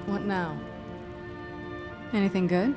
What now? Anything good?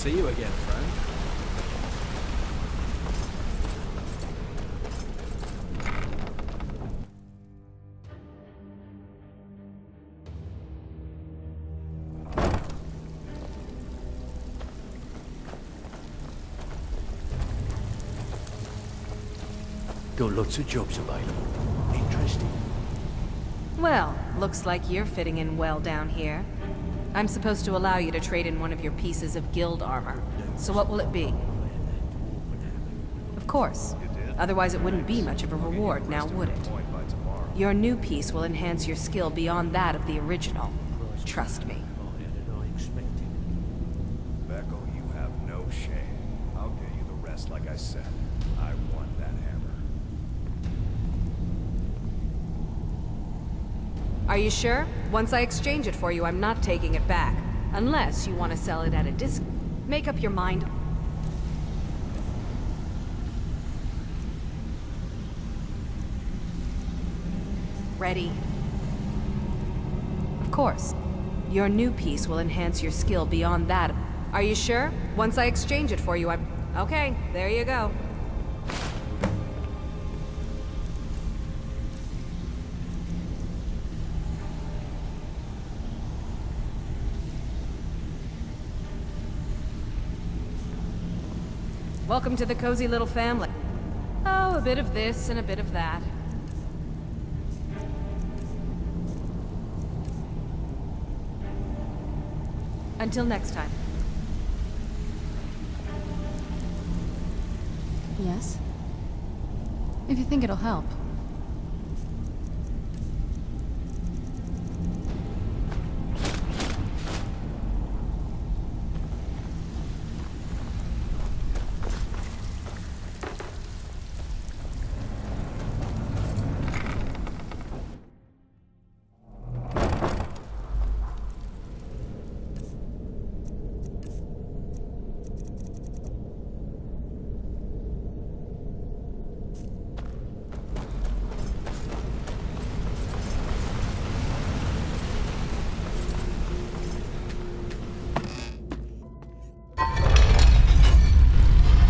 see you again, friend. Got lots of jobs available. Interesting. Well, looks like you're fitting in well down here. I'm supposed to allow you to trade in one of your pieces of guild armor. So what will it be? Of course. Otherwise it wouldn't be much of a reward, now would it? Your new piece will enhance your skill beyond that of the original. Trust me. Beckel, you have no shame. I'll get you the rest like I said. I want that hammer. Are you sure? Once I exchange it for you, I'm not taking it back. Unless you want to sell it at a discount. Make up your mind. Ready? Of course. Your new piece will enhance your skill beyond that. Are you sure? Once I exchange it for you, I'm... Okay, there you go. Welcome to the cozy little family. Oh, a bit of this and a bit of that. Until next time. Yes? If you think it'll help.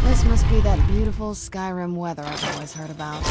This must be that beautiful Skyrim weather I've always heard about.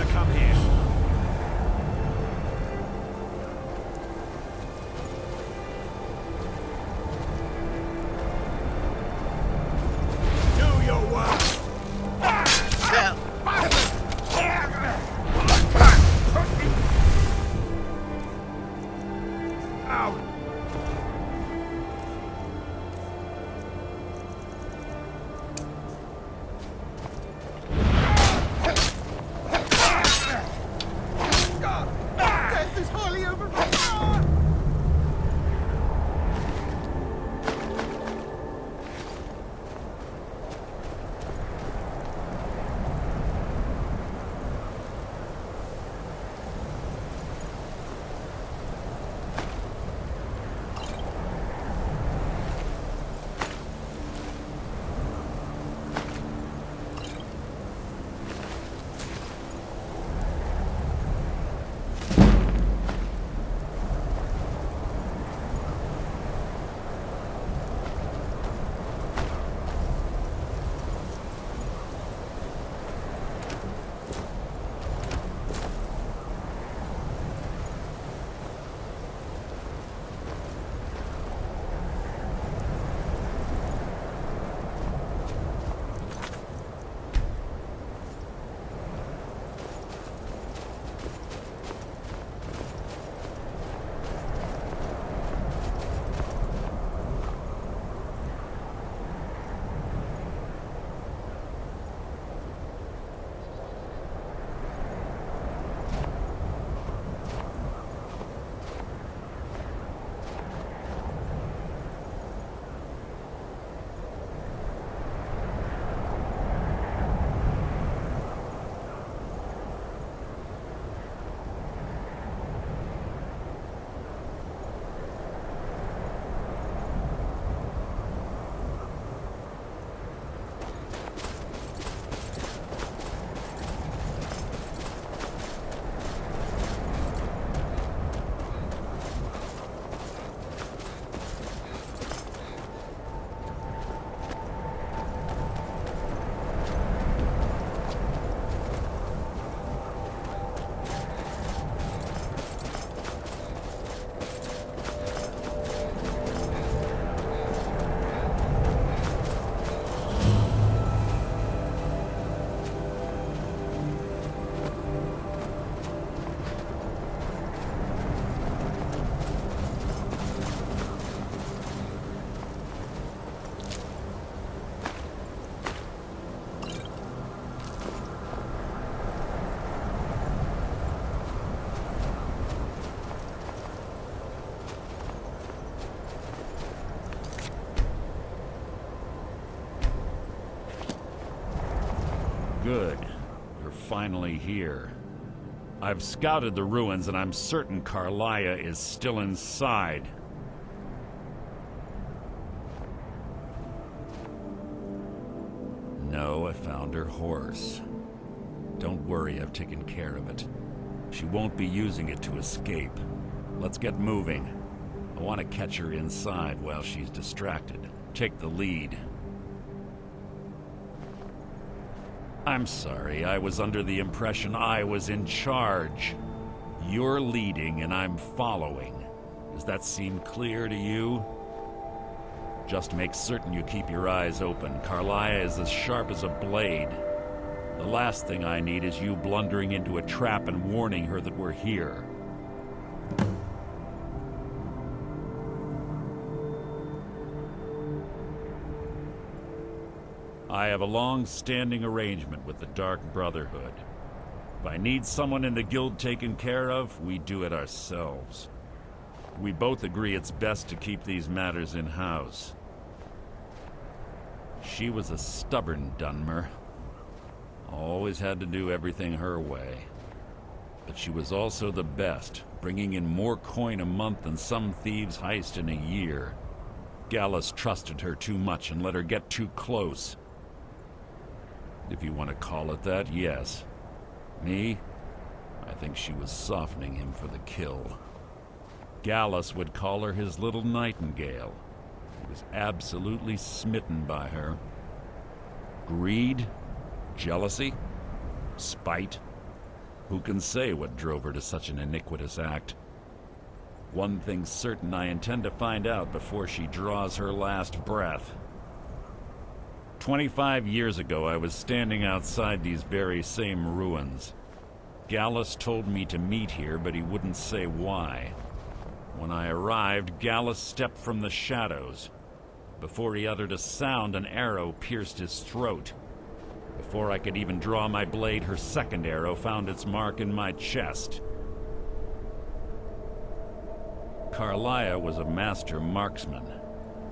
better come here. Do your work. Ow. Death is highly overrated. Good. You're finally here. I've scouted the ruins and I'm certain Carlia is still inside. No, I found her horse. Don't worry, I've taken care of it. She won't be using it to escape. Let's get moving. I want to catch her inside while she's distracted. Take the lead. I'm sorry, I was under the impression I was in charge. You're leading and I'm following. Does that seem clear to you? Just make certain you keep your eyes open. Carlia is as sharp as a blade. The last thing I need is you blundering into a trap and warning her that we're here. I have a long-standing arrangement with the Dark Brotherhood. If I need someone in the guild taken care of, we do it ourselves. We both agree it's best to keep these matters in-house. She was a stubborn Dunmer. Always had to do everything her way. But she was also the best, bringing in more coin a month than some thieves heist in a year. Gallus trusted her too much and let her get too close. If you want to call it that, yes. Me? I think she was softening him for the kill. Gallus would call her his little Nightingale. He was absolutely smitten by her. Greed? Jealousy? Spite? Who can say what drove her to such an iniquitous act? One thing's certain, I intend to find out before she draws her last breath. 25 years ago, I was standing outside these very same ruins. Gallus told me to meet here, but he wouldn't say why. When I arrived, Gallus stepped from the shadows. Before he uttered a sound, an arrow pierced his throat. Before I could even draw my blade, her second arrow found its mark in my chest. Carlia was a master marksman,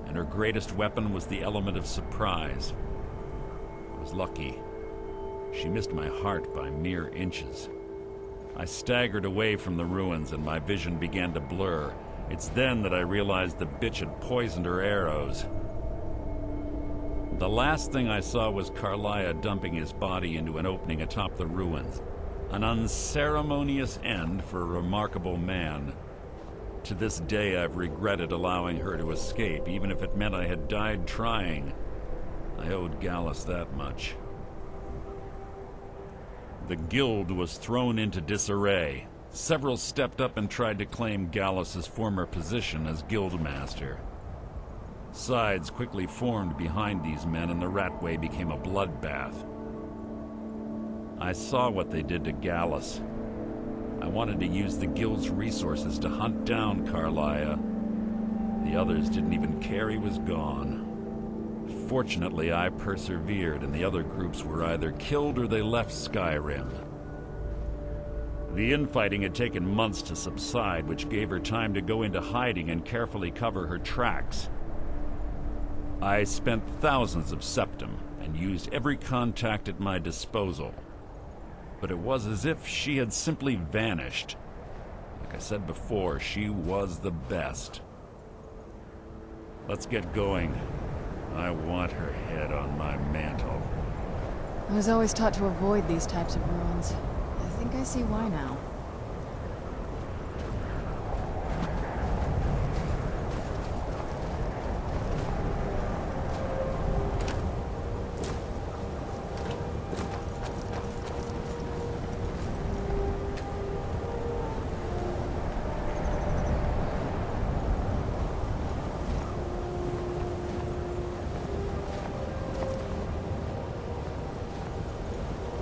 and her greatest weapon was the element of surprise. I was lucky. She missed my heart by mere inches. I staggered away from the ruins and my vision began to blur. It's then that I realized the bitch had poisoned her arrows. The last thing I saw was Carlia dumping his body into an opening atop the ruins. An unceremonious end for a remarkable man. To this day, I've regretted allowing her to escape, even if it meant I had died trying. I owed Gallus that much. The guild was thrown into disarray. Several stepped up and tried to claim Gallus's former position as guildmaster. Sides quickly formed behind these men, and the Ratway became a bloodbath. I saw what they did to Gallus. I wanted to use the guild's resources to hunt down Carlia. The others didn't even care he was gone. Fortunately, I persevered, and the other groups were either killed or they left Skyrim. The infighting had taken months to subside, which gave her time to go into hiding and carefully cover her tracks. I spent thousands of septum and used every contact at my disposal. But it was as if she had simply vanished. Like I said before, she was the best. Let's get going. I want her head on my mantle. I was always taught to avoid these types of ruins. I think I see why now.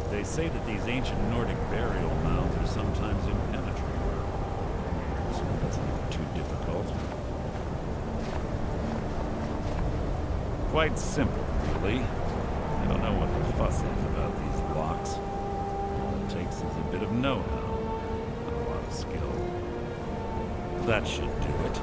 They say that these ancient Nordic burial mounds are sometimes impenetrable. So it doesn't look too difficult. Quite simple, really. I don't know what the fuss is about these locks. All it takes is a bit of know-how, and a lot of skill. That should do it.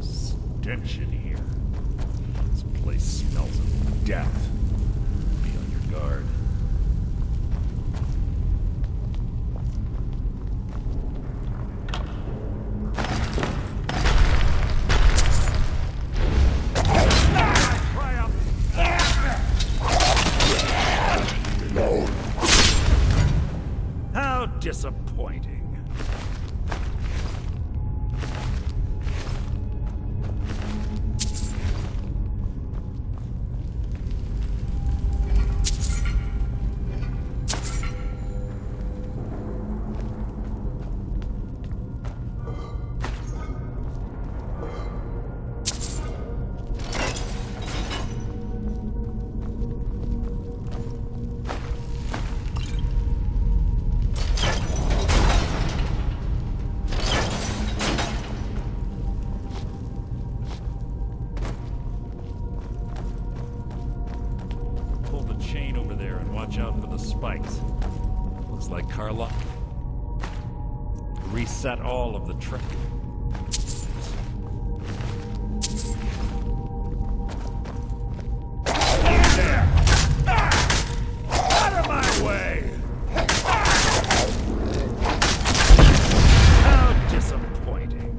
Stench in here. This place smells of death. Be on your guard. How disappointing. Chain over there and watch out for the spikes. Looks like Carla reset all of the track. Out of my way! How disappointing.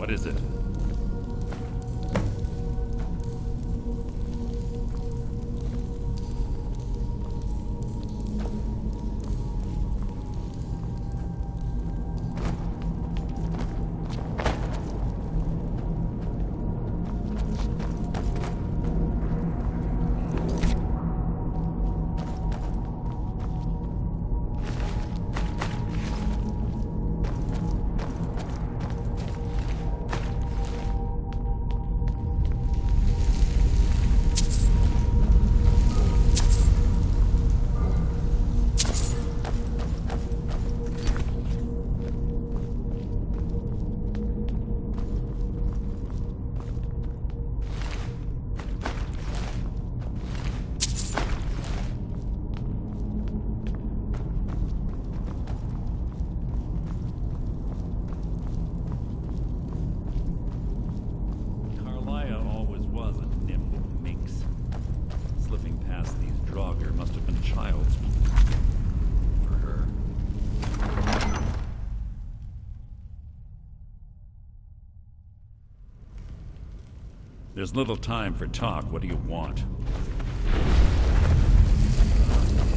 What is it? Must have been child's play for her. There's little time for talk. What do you want?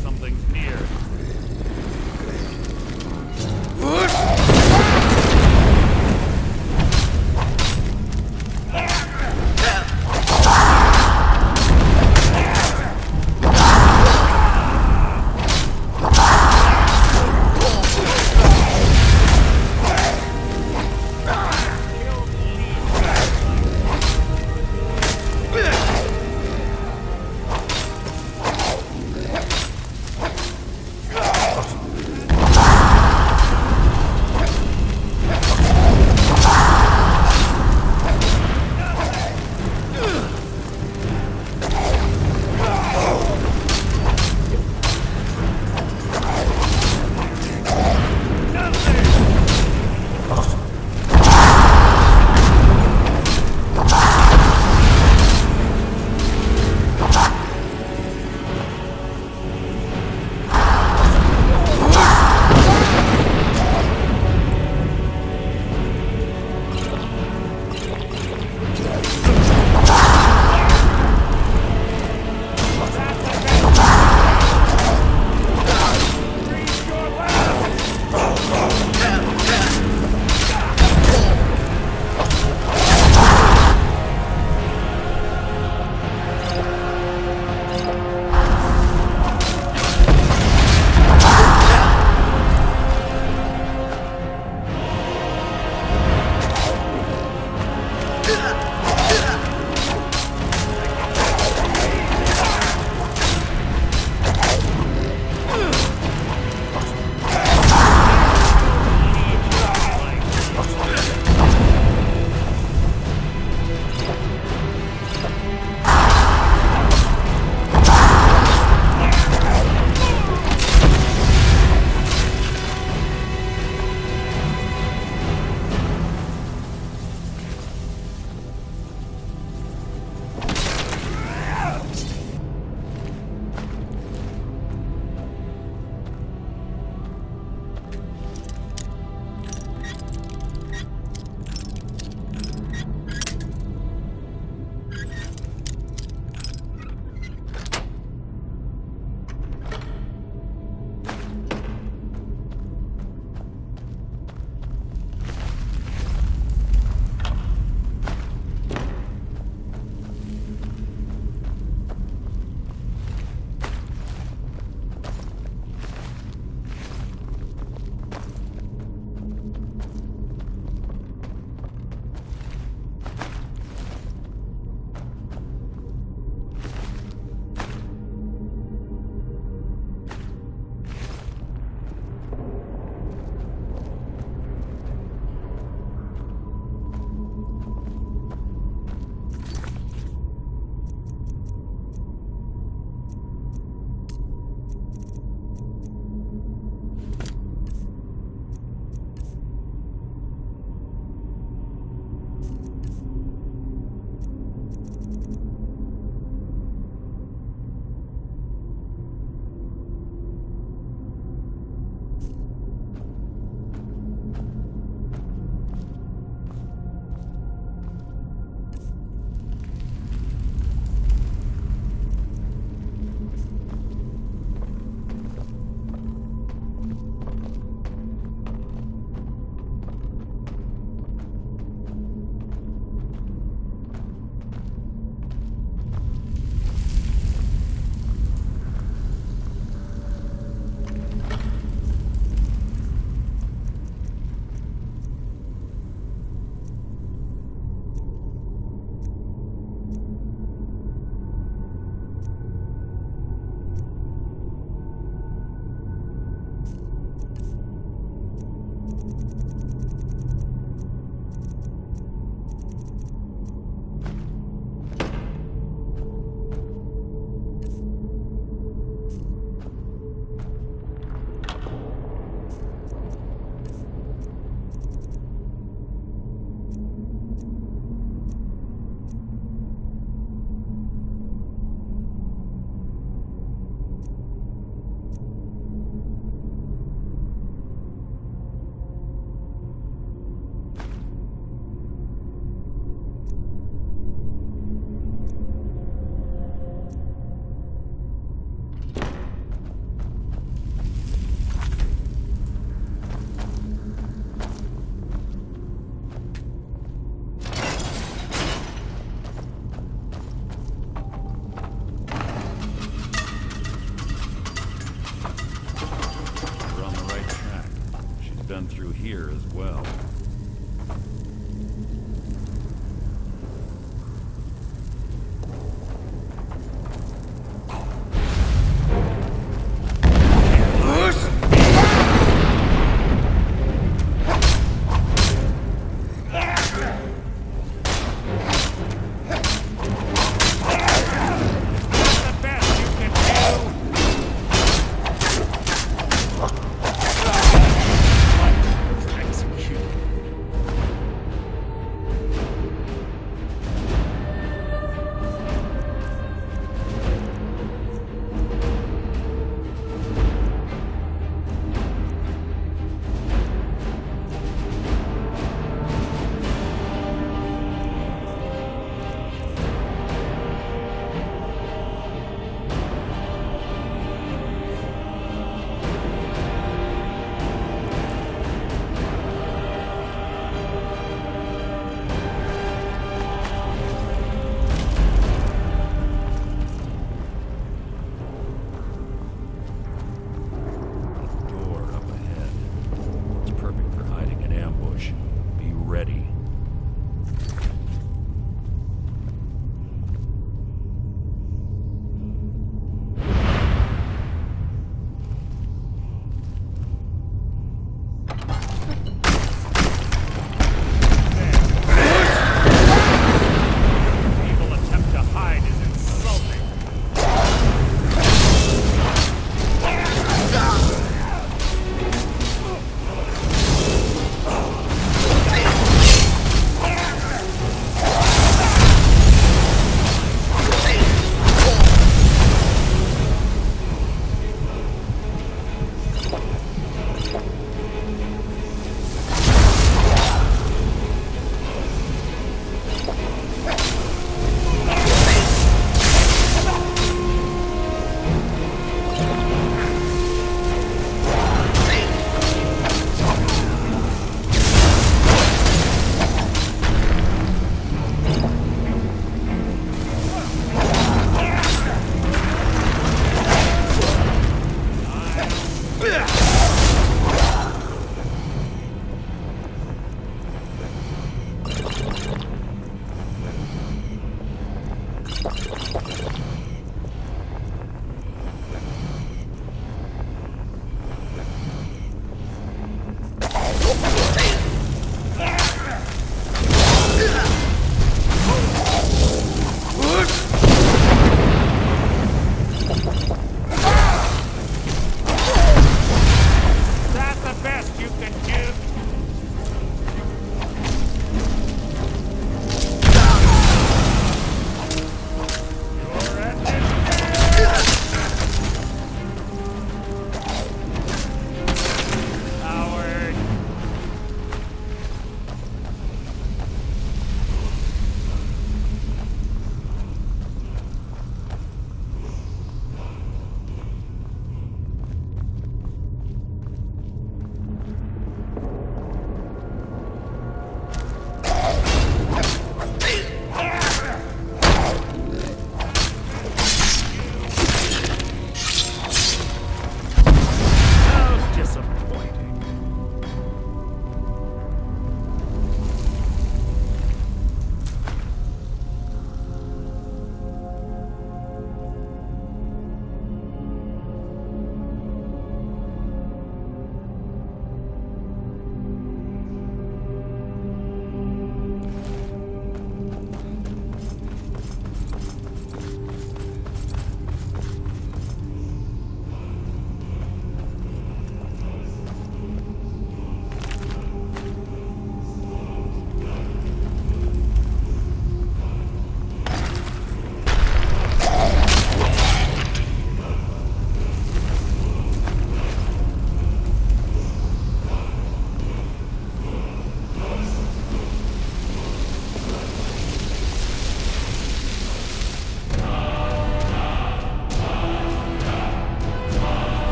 Something's near.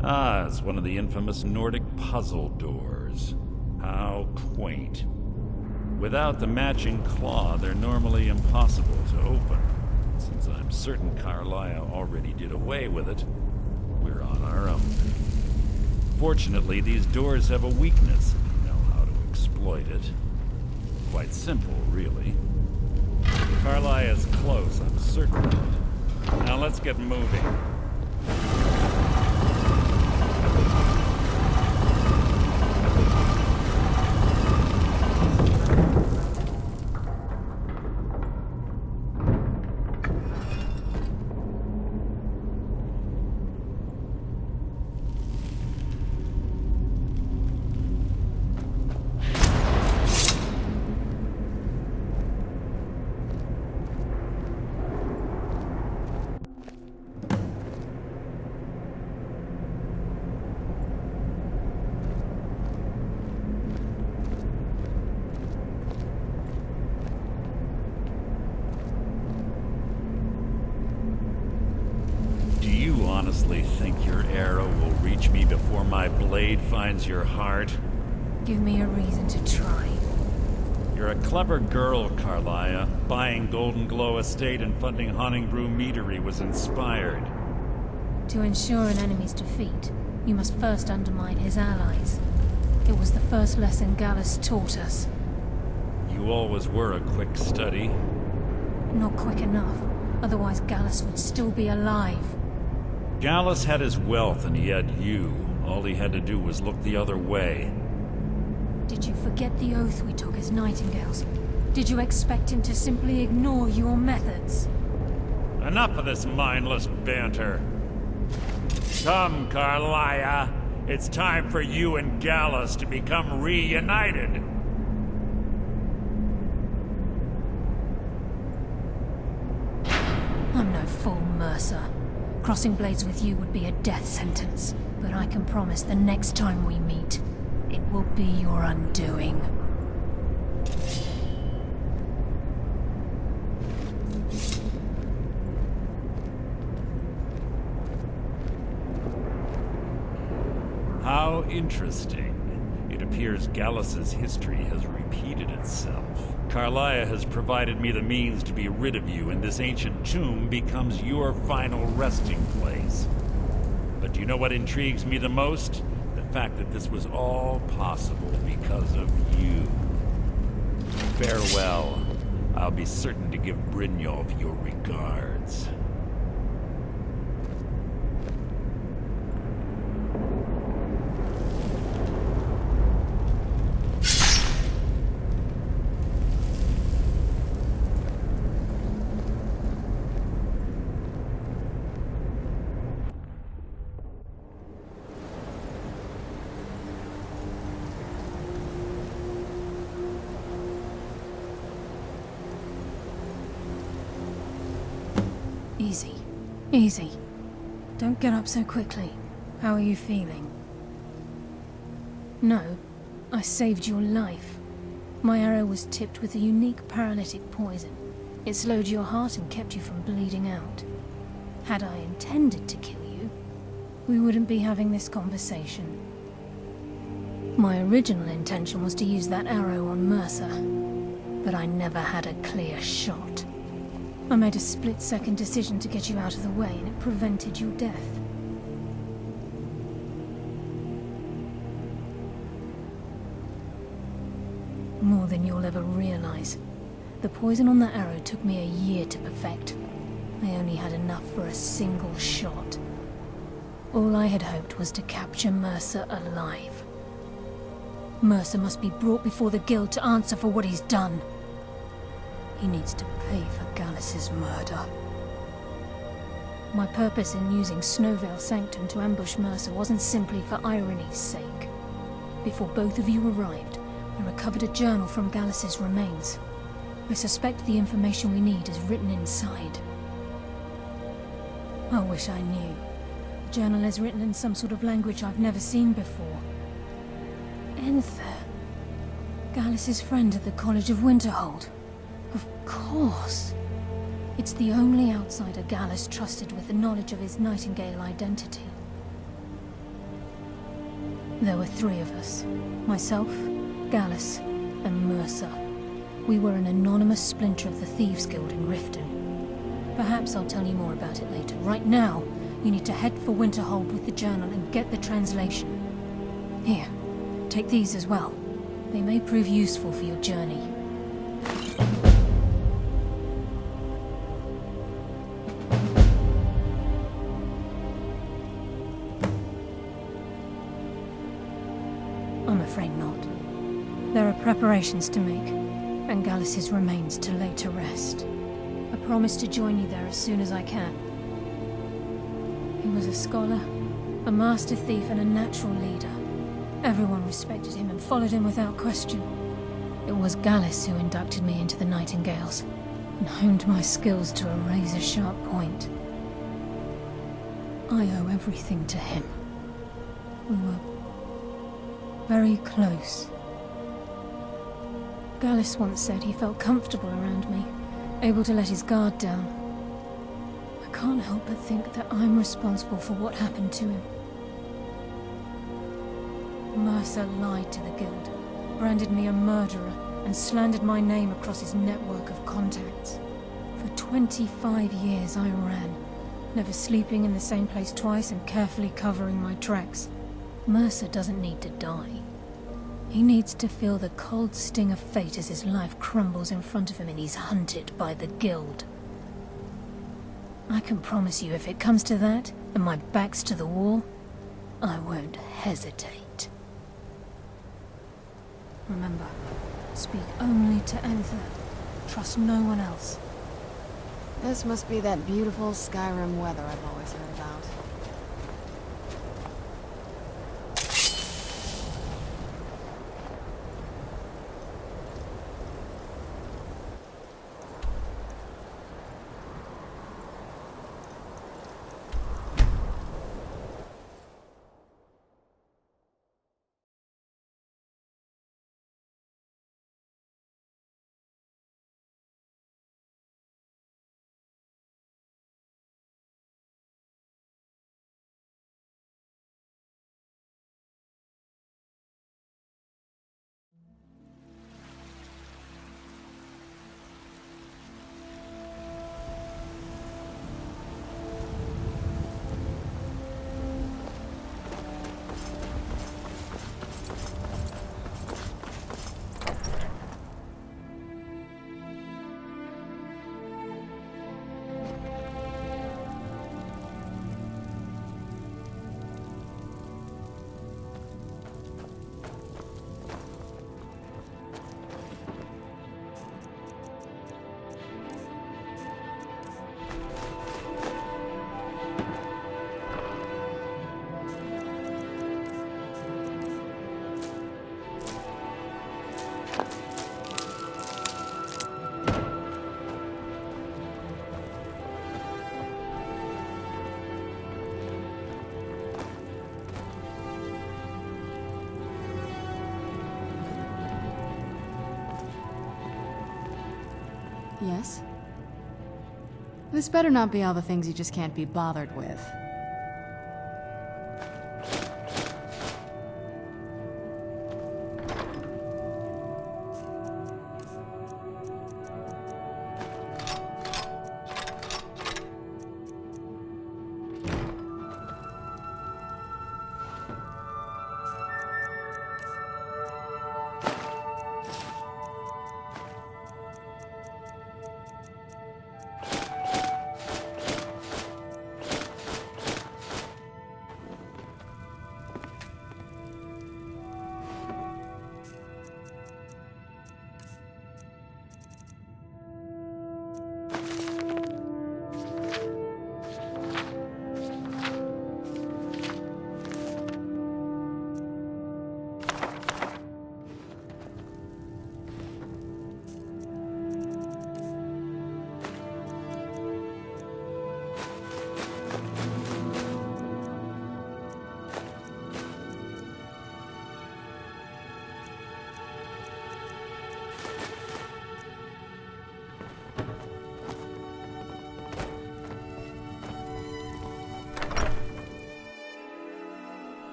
Ah, it's one of the infamous Nordic puzzle doors. How quaint. Without the matching claw, they're normally impossible to open. Since I'm certain Carlia already did away with it, we're on our own. Fortunately, these doors have a weakness if you know how to exploit it. Quite simple, really. Carlia is close, I'm certain of it. Now let's get moving. Honestly think your arrow will reach me before my blade finds your heart? Give me a reason to try. You're a clever girl, Carlia. Buying Golden Glow Estate and funding Honningbrew Meadery was inspired. To ensure an enemy's defeat, you must first undermine his allies. It was the first lesson Gallus taught us. You always were a quick study. Not quick enough, otherwise Gallus would still be alive. Gallus had his wealth and he had you. All he had to do was look the other way. Did you forget the oath we took as Nightingales? Did you expect him to simply ignore your methods? Enough of this mindless banter. Come, Carlia. It's time for you and Gallus to become reunited. I'm no fool, Mercer. Crossing blades with you would be a death sentence, but I can promise the next time we meet, it will be your undoing. How interesting. It appears Gallus's history has repeated itself. Carlia has provided me the means to be rid of you, and this ancient tomb becomes your final resting place. But do you know what intrigues me the most? The fact that this was all possible because of you. Farewell. I'll be certain to give Brynjolf your regards. Easy. Easy. Don't get up so quickly. How are you feeling? No, I saved your life. My arrow was tipped with a unique paralytic poison. It slowed your heart and kept you from bleeding out. Had I intended to kill you, we wouldn't be having this conversation. My original intention was to use that arrow on Mercer, but I never had a clear shot. I made a split-second decision to get you out of the way, and it prevented your death. More than you'll ever realize. The poison on that arrow took me a year to perfect. I only had enough for a single shot. All I had hoped was to capture Mercer alive. Mercer must be brought before the Guild to answer for what he's done. He needs to pay for Gallus's murder. My purpose in using Snowveil Sanctum to ambush Mercer wasn't simply for irony's sake. Before both of you arrived, I recovered a journal from Gallus's remains. I suspect the information we need is written inside. I wish I knew. The journal is written in some sort of language I've never seen before. Enther. Gallus's friend at the College of Winterhold. Of course. It's the only outsider Gallus trusted with the knowledge of his Nightingale identity. There were three of us. Myself, Gallus, and Mercer. We were an anonymous splinter of the Thieves Guild in Riften. Perhaps I'll tell you more about it later. Right now, you need to head for Winterhold with the journal and get the translation. Here, take these as well. They may prove useful for your journey. I'm afraid not. There are preparations to make, and Gallus's remains to lay to rest. I promise to join you there as soon as I can. He was a scholar, a master thief, and a natural leader. Everyone respected him and followed him without question. It was Gallus who inducted me into the Nightingales, and honed my skills to a razor-sharp point. I owe everything to him. We were very close. Gallus once said he felt comfortable around me, able to let his guard down. I can't help but think that I'm responsible for what happened to him. Mercer lied to the Guild, branded me a murderer, and slandered my name across his network of contacts. For 25 years I ran, never sleeping in the same place twice and carefully covering my tracks. Mercer doesn't need to die. He needs to feel the cold sting of fate as his life crumbles in front of him and he's hunted by the Guild. I can promise you, if it comes to that, and my back's to the wall, I won't hesitate. Remember, speak only to Anther. Trust no one else. This must be that beautiful Skyrim weather I've always heard about. Yes? This better not be all the things you just can't be bothered with.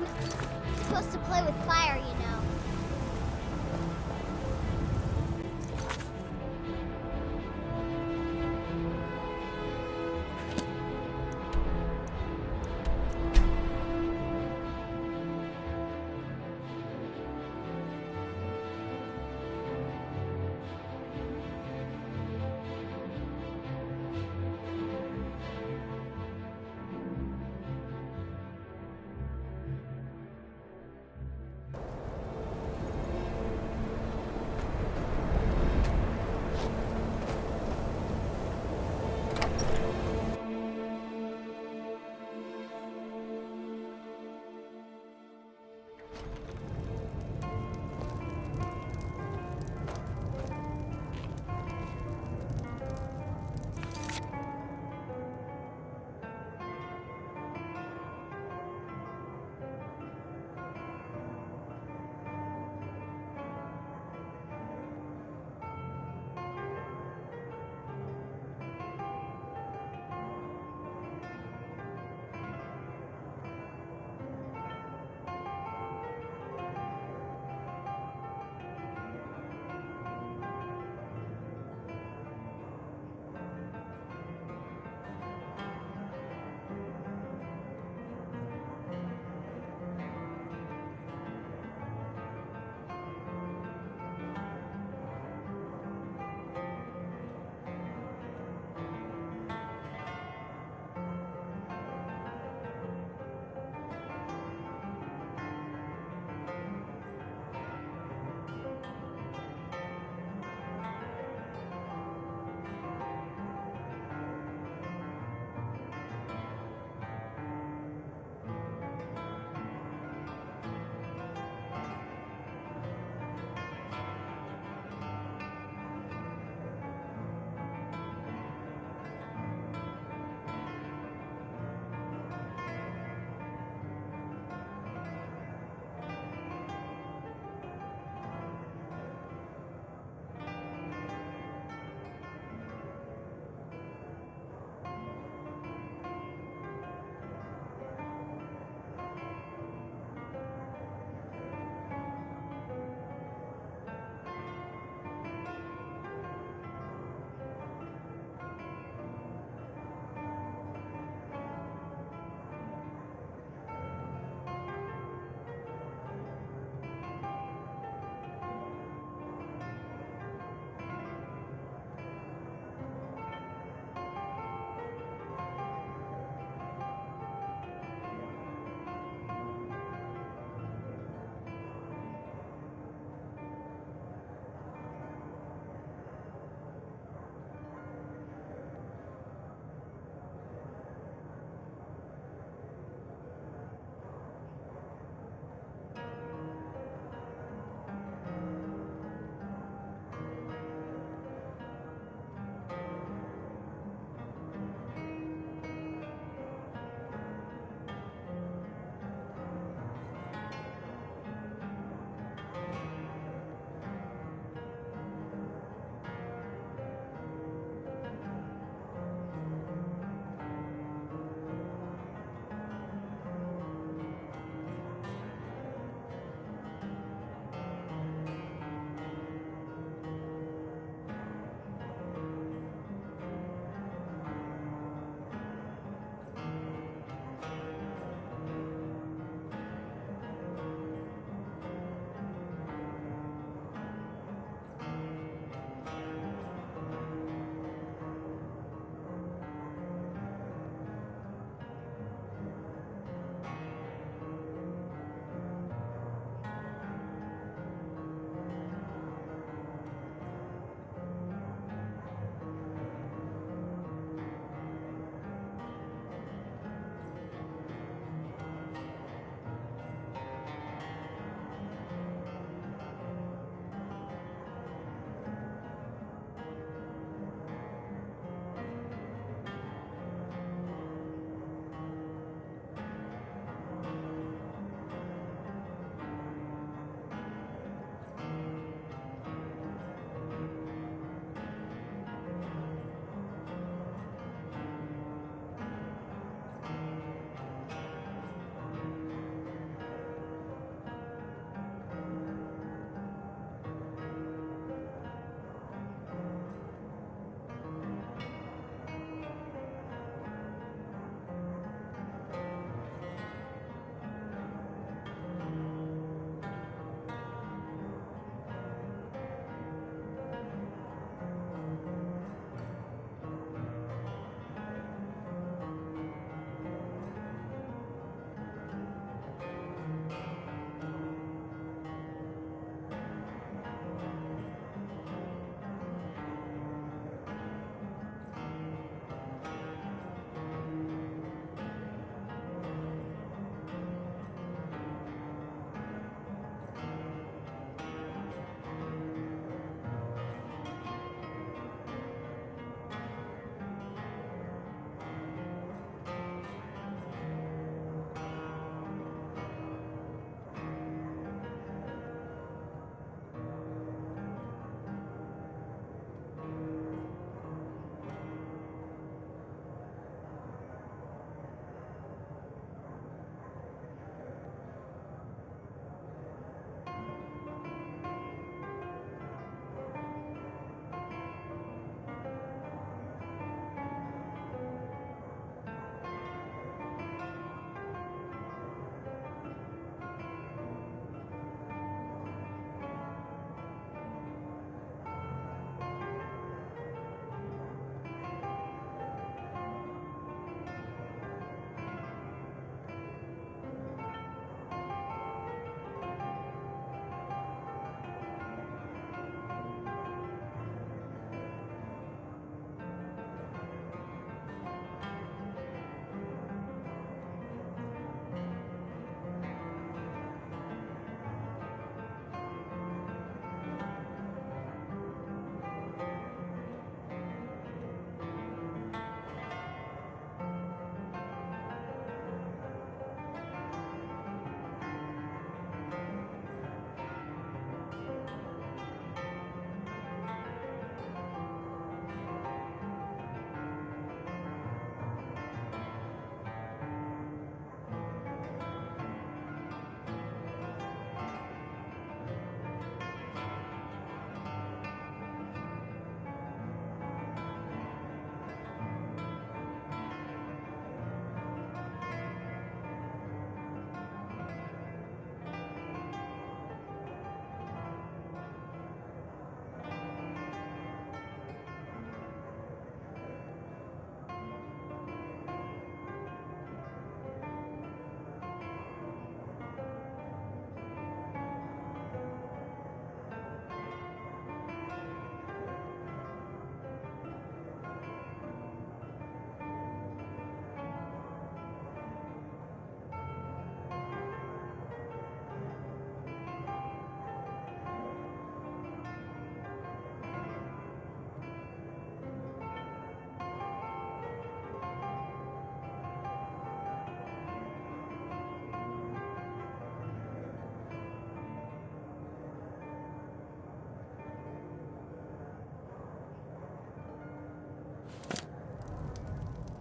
It's supposed to play with fire, you know.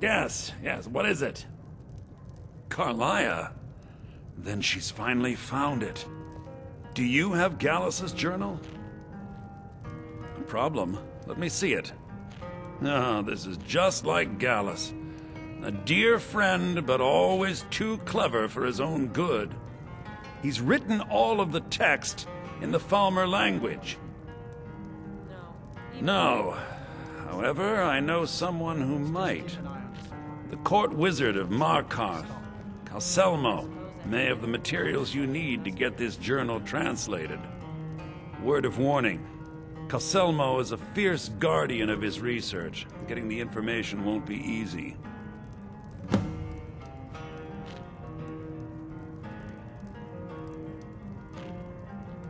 Yes, what is it? Carlia? Then she's finally found it. Do you have Gallus's journal? No problem. Let me see it. Oh, this is just like Gallus. A dear friend, but always too clever for his own good. He's written all of the text in the Falmer language. No. However, I know someone who might. The court wizard of Markarth, Calselmo, may have the materials you need to get this journal translated. Word of warning. Calselmo is a fierce guardian of his research. Getting the information won't be easy.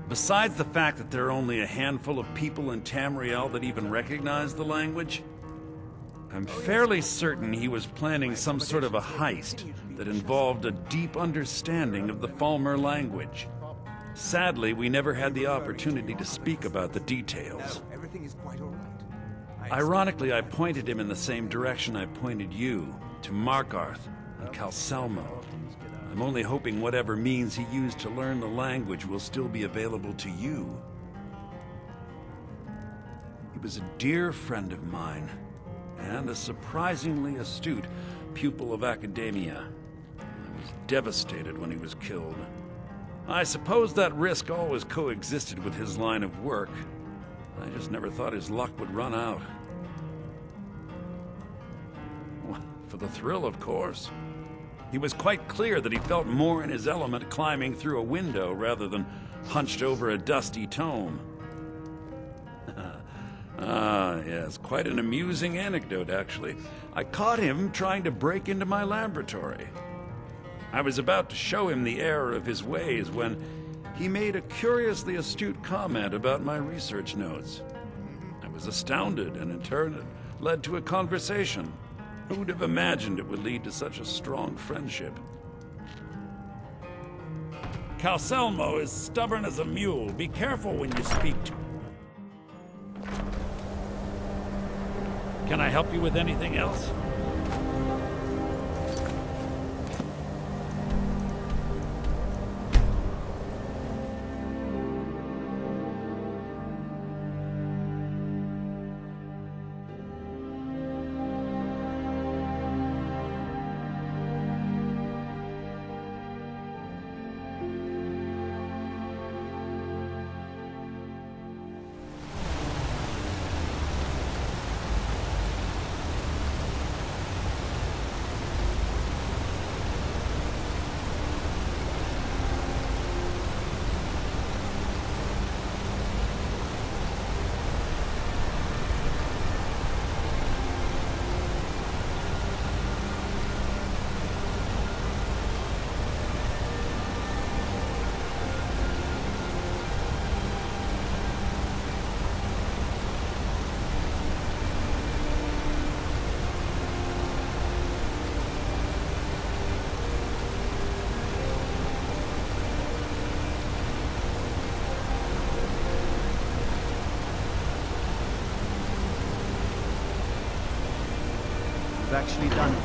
Besides the fact that there are only a handful of people in Tamriel that even recognize the language, I'm fairly certain he was planning some sort of a heist that involved a deep understanding of the Falmer language. Sadly, we never had the opportunity to speak about the details. Everything is quite all right. Ironically, I pointed him in the same direction I pointed you, to Markarth and Calselmo. I'm only hoping whatever means he used to learn the language will still be available to you. He was a dear friend of mine, and a surprisingly astute pupil of academia. I was devastated when he was killed. I suppose that risk always coexisted with his line of work. I just never thought his luck would run out. Well, for the thrill, of course. He was quite clear that he felt more in his element climbing through a window rather than hunched over a dusty tome. Yes, quite an amusing anecdote, actually. I caught him trying to break into my laboratory. I was about to show him the error of his ways when he made a curiously astute comment about my research notes. I was astounded, and in turn it led to a conversation. Who would have imagined it would lead to such a strong friendship? Calselmo is stubborn as a mule. Be careful when you speak to him. Can I help you with anything else? You've actually done it.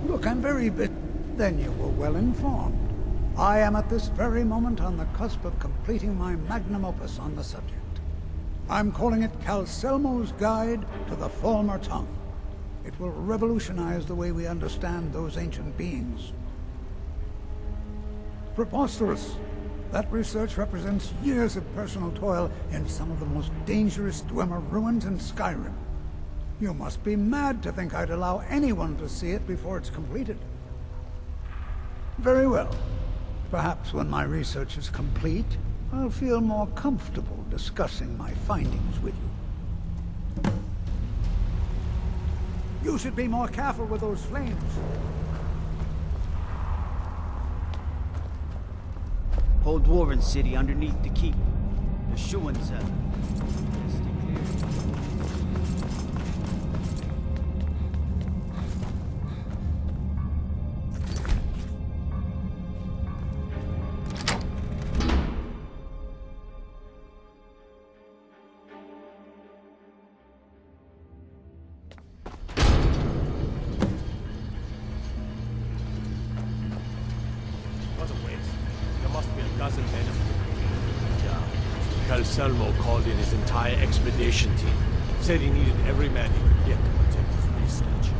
Look, I'm very bit... Then you were well informed. I am at this very moment on the cusp of completing my magnum opus on the subject. I'm calling it Calselmo's Guide to the Falmer Tongue. It will revolutionize the way we understand those ancient beings. Preposterous! That research represents years of personal toil in some of the most dangerous Dwemer ruins in Skyrim. You must be mad to think I'd allow anyone to see it before it's completed. Very well. Perhaps when my research is complete, I'll feel more comfortable discussing my findings with you. You should be more careful with those flames. Whole dwarven city underneath the keep. The Shuan's What a waste. There must be a dozen men of them. Yeah. Calselmo called in his entire expedition team. Said he needed every man he could get to protect his research.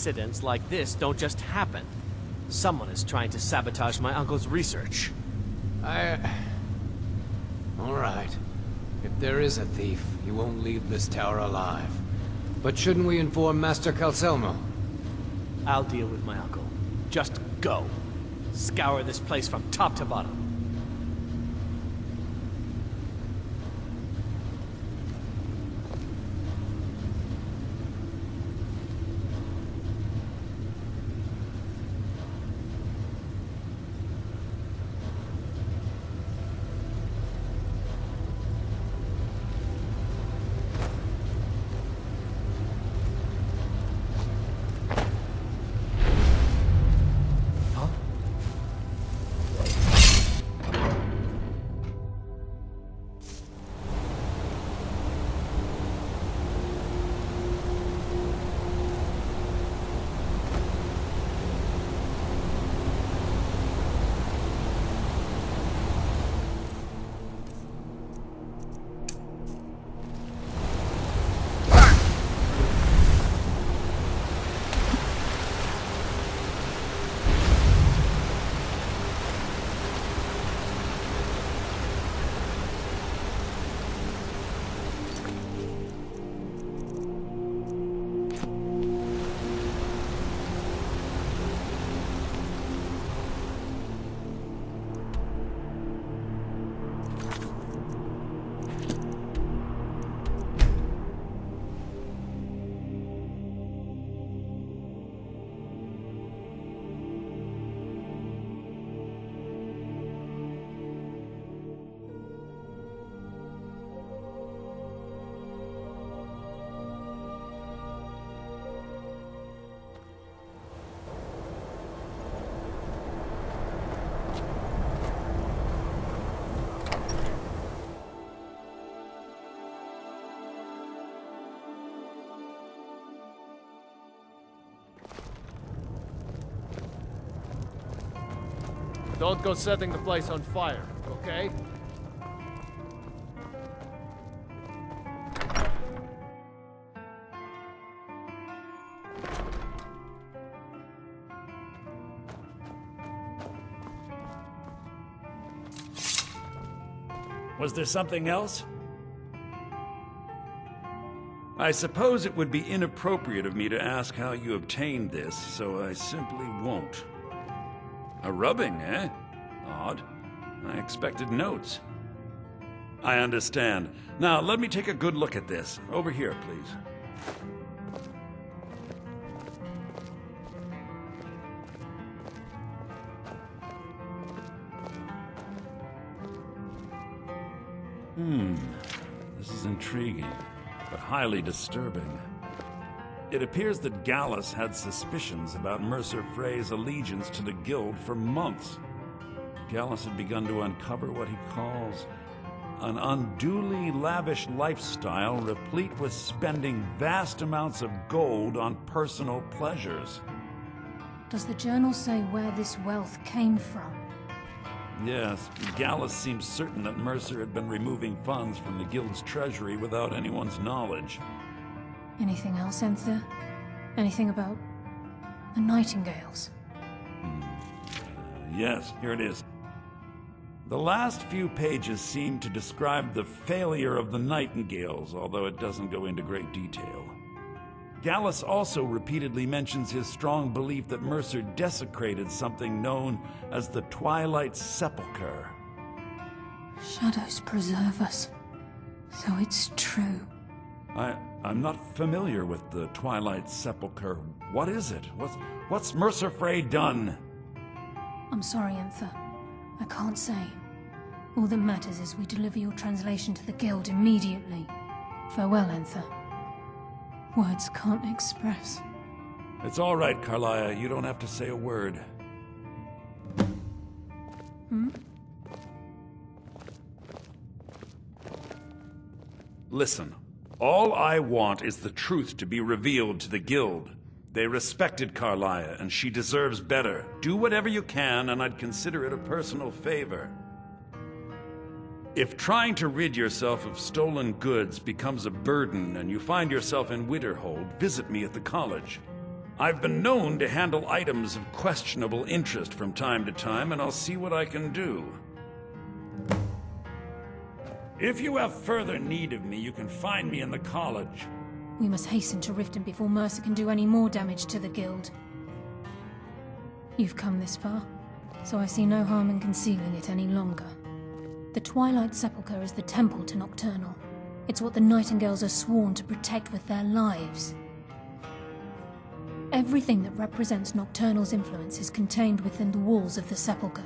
Accidents like this don't just happen. Someone is trying to sabotage my uncle's research. Alright. If there is a thief, he won't leave this tower alive. But shouldn't we inform Master Calselmo? I'll deal with my uncle. Just go. Scour this place from top to bottom. Don't go setting the place on fire, okay? Was there something else? I suppose it would be inappropriate of me to ask how you obtained this, so I simply won't. A rubbing, eh? Odd. I expected notes. I understand. Now, let me take a good look at this. Over here, please. This is intriguing, but highly disturbing. It appears that Gallus had suspicions about Mercer Frey's allegiance to the Guild for months. Gallus had begun to uncover what he calls an unduly lavish lifestyle replete with spending vast amounts of gold on personal pleasures. Does the journal say where this wealth came from? Yes, Gallus seems certain that Mercer had been removing funds from the Guild's treasury without anyone's knowledge. Anything else, Enther? Anything about the Nightingales? Yes, here it is. The last few pages seem to describe the failure of the Nightingales, although it doesn't go into great detail. Gallus also repeatedly mentions his strong belief that Mercer desecrated something known as the Twilight Sepulchre. Shadows preserve us. So it's true. I'm not familiar with the Twilight Sepulchre. What is it? What's Mercer Frey done? I'm sorry, Enther. I can't say. All that matters is we deliver your translation to the Guild immediately. Farewell, Enther. Words can't express. It's all right, Carlia. You don't have to say a word. Listen. All I want is the truth to be revealed to the Guild. They respected Carlia, and she deserves better. Do whatever you can, and I'd consider it a personal favor. If trying to rid yourself of stolen goods becomes a burden and you find yourself in Winterhold, visit me at the college. I've been known to handle items of questionable interest from time to time, and I'll see what I can do. If you have further need of me, you can find me in the college. We must hasten to Riften before Mercer can do any more damage to the Guild. You've come this far, so I see no harm in concealing it any longer. The Twilight Sepulchre is the temple to Nocturnal. It's what the Nightingales are sworn to protect with their lives. Everything that represents Nocturnal's influence is contained within the walls of the Sepulchre.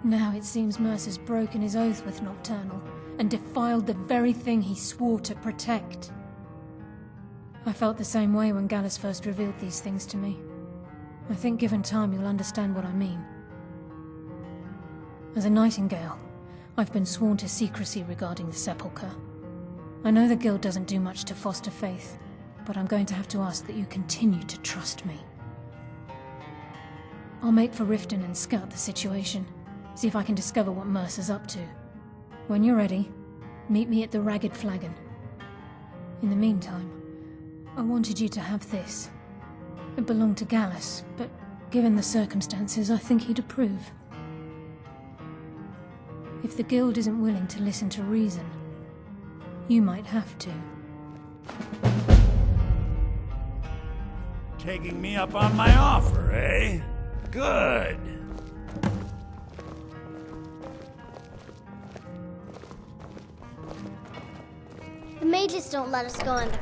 Now it seems Mercer's broken his oath with Nocturnal and defiled the very thing he swore to protect. I felt the same way when Gallus first revealed these things to me. I think given time you'll understand what I mean. As a Nightingale, I've been sworn to secrecy regarding the Sepulchre. I know the Guild doesn't do much to foster faith, but I'm going to have to ask that you continue to trust me. I'll make for Riften and scout the situation, see if I can discover what Mercer's up to. When you're ready, meet me at the Ragged Flagon. In the meantime, I wanted you to have this. It belonged to Gallus, but given the circumstances, I think he'd approve. If the Guild isn't willing to listen to reason, you might have to. Taking me up on my offer, eh? Good. The mages don't let us go into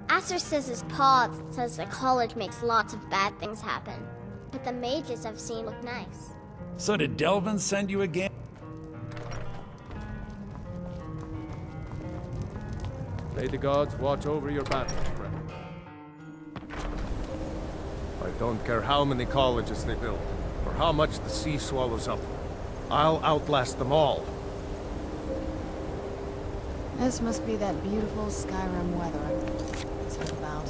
Asser says his paw says the college makes lots of bad things happen. But the mages I've seen look nice. So did Delvin send you again? May the gods watch over your battles, friend. I don't care how many colleges they build, or how much the sea swallows up. I'll outlast them all. This must be that beautiful Skyrim weather I've heard about.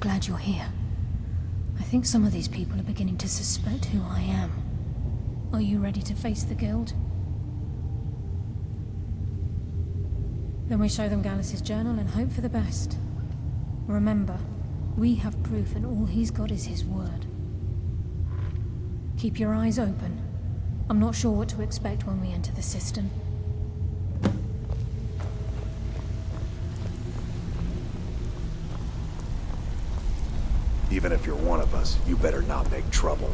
Glad you're here. I think some of these people are beginning to suspect who I am. Are you ready to face the Guild? Then we show them Gallus's journal and hope for the best. Remember, we have proof and all he's got is his word. Keep your eyes open. I'm not sure what to expect when we enter the cistern. Even if you're one of us, you better not make trouble.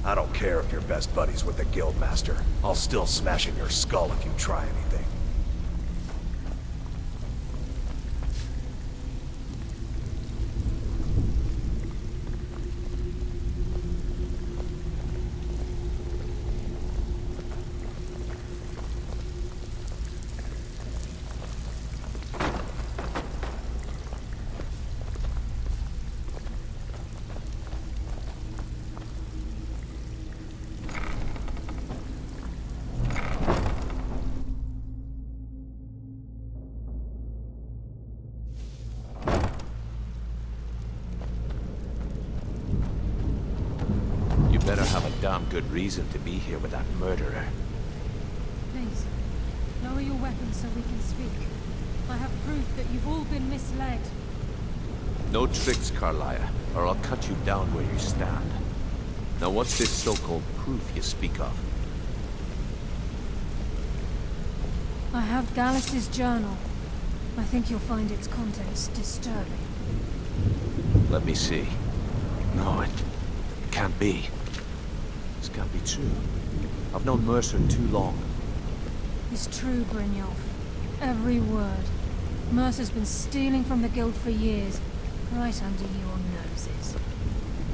I don't care if you're best buddies with the Guildmaster. I'll still smash in your skull if you try anything. damn good reason to be here with that murderer. Please, lower your weapons so we can speak. I have proof that you've all been misled. No tricks, Carlia, or I'll cut you down where you stand. Now what's this so-called proof you speak of? I have Gallus's journal. I think you'll find its contents disturbing. Let me see. No, it can't be. This can't be true. I've known Mercer too long. It's true, Brynjolf. Every word. Mercer's been stealing from the Guild for years, right under your noses.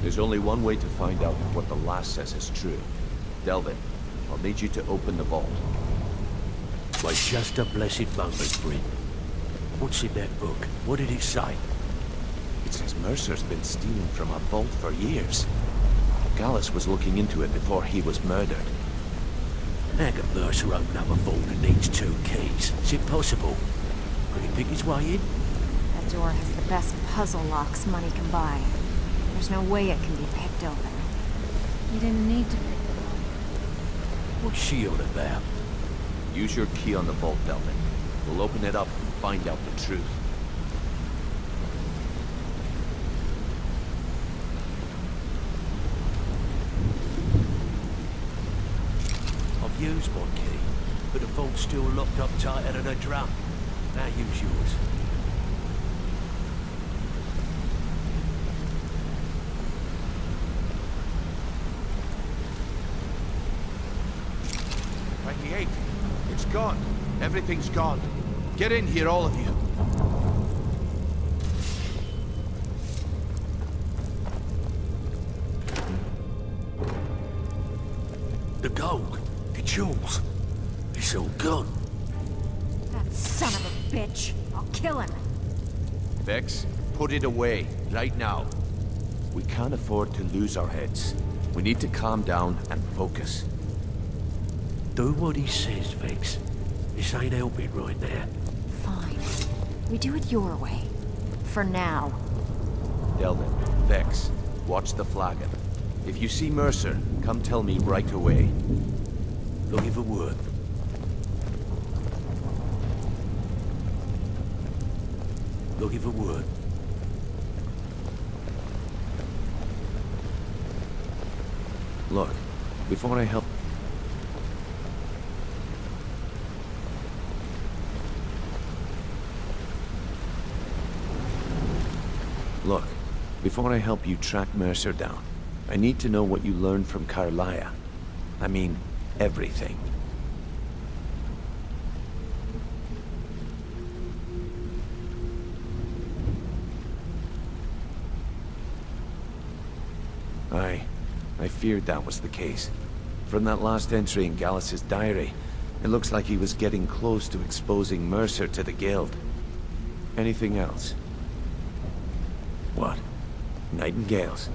There's only one way to find out if what the lass says is true. Delvin, I'll need you to open the vault. Wait just a blessed moment, Bryn. What's in that book? What did it say? It says Mercer's been stealing from a vault for years. Gallus was looking into it before he was murdered. How can Mercer open up a vault that needs 2 keys? Is it possible? Could he pick his way in? That door has the best puzzle locks money can buy. There's no way it can be picked open. You didn't need to pick them. What's she on about? Use your key on the vault, Delvin. We'll open it up and find out the truth. I've used my key, but the vault's still locked up tighter than a drum. Now use yours. It's gone. Everything's gone. Get in here, all of you. The gold, the jewels, it's all gone. That son of a bitch. I'll kill him. Vex, put it away, right now. We can't afford to lose our heads. We need to calm down and focus. Do what he says, Vex. This ain't helping right now. Fine. We do it your way. For now. Delvin, Vex, watch the flagon. If you see Mercer, come tell me right away. Looking for word. Looking for word. Look, before I help... Look, before I help you track Mercer down, I need to know what you learned from Carlia. I mean, everything. I feared that was the case. From that last entry in Gallus's diary, it looks like he was getting close to exposing Mercer to the Guild. Anything else? What? Nightingales?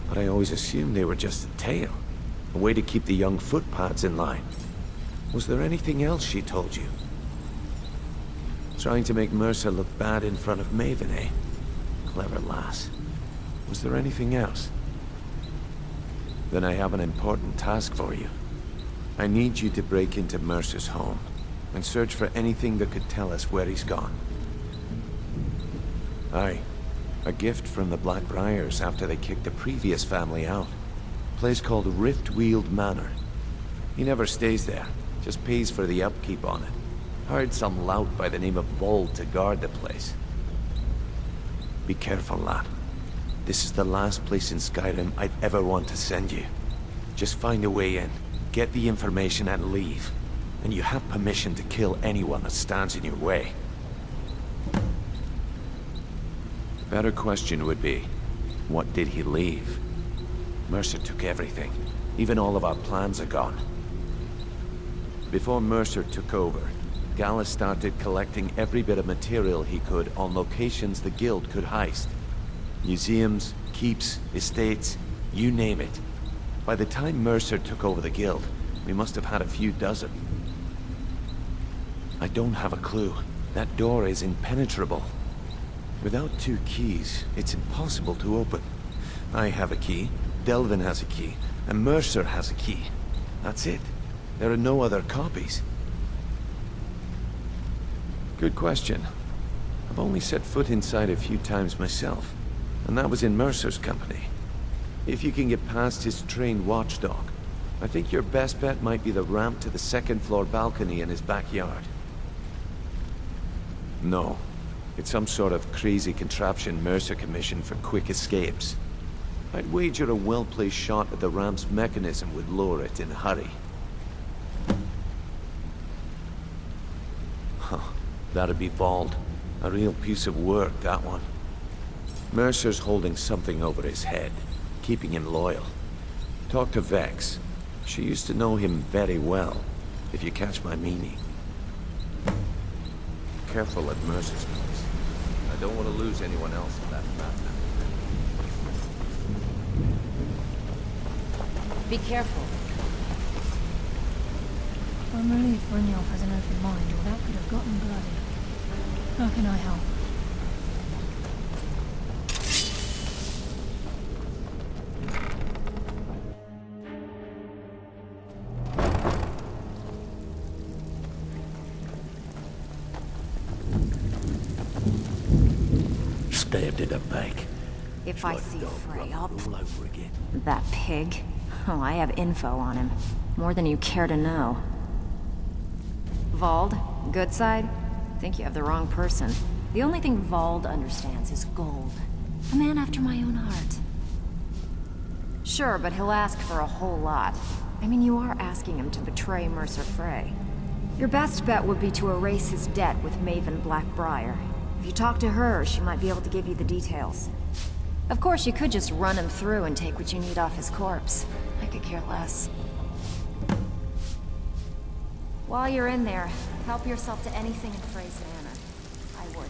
But I always assumed they were just a tale. A way to keep the young footpads in line. Was there anything else she told you? Trying to make Mercer look bad in front of Maven, eh? Clever lass. Was there anything else? Then I have an important task for you. I need you to break into Mercer's home and search for anything that could tell us where he's gone. Aye. A gift from the Blackbriars after they kicked the previous family out. A place called Riftweald Manor. He never stays there, just pays for the upkeep on it. Hired some lout by the name of Vold to guard the place. Be careful, lad. This is the last place in Skyrim I'd ever want to send you. Just find a way in, get the information and leave. And you have permission to kill anyone that stands in your way. Better question would be, what did he leave? Mercer took everything. Even all of our plans are gone. Before Mercer took over, Gallus started collecting every bit of material he could on locations the Guild could heist. Museums, keeps, estates, you name it. By the time Mercer took over the Guild, we must have had a few dozen. I don't have a clue. That door is impenetrable. Without 2 keys, it's impossible to open. I have a key. Delvin has a key, and Mercer has a key. That's it. There are no other copies. Good question. I've only set foot inside a few times myself, and that was in Mercer's company. If you can get past his trained watchdog, I think your best bet might be the ramp to the second-floor balcony in his backyard. No. It's some sort of crazy contraption Mercer commissioned for quick escapes. I'd wager a well-placed shot at the ramp's mechanism would lower it in a hurry. Huh. That'd be Vald. A real piece of work, that one. Mercer's holding something over his head, keeping him loyal. Talk to Vex. She used to know him very well, if you catch my meaning. Careful at Mercer's place. I don't want to lose anyone else in that matter. Be careful. I'm relieved Brynjolf has an open mind, or that could have gotten bloody. How can I help? Stabbed in the back. If I see Frey, I'll... all over again. That pig? Oh, I have info on him. More than you care to know. Vald, good side? Think you have the wrong person. The only thing Vald understands is gold. A man after my own heart. Sure, but he'll ask for a whole lot. I mean, you are asking him to betray Mercer Frey. Your best bet would be to erase his debt with Maven Blackbriar. If you talk to her, she might be able to give you the details. Of course, you could just run him through and take what you need off his corpse. I could care less. While you're in there, help yourself to anything in Frey's manor. I would.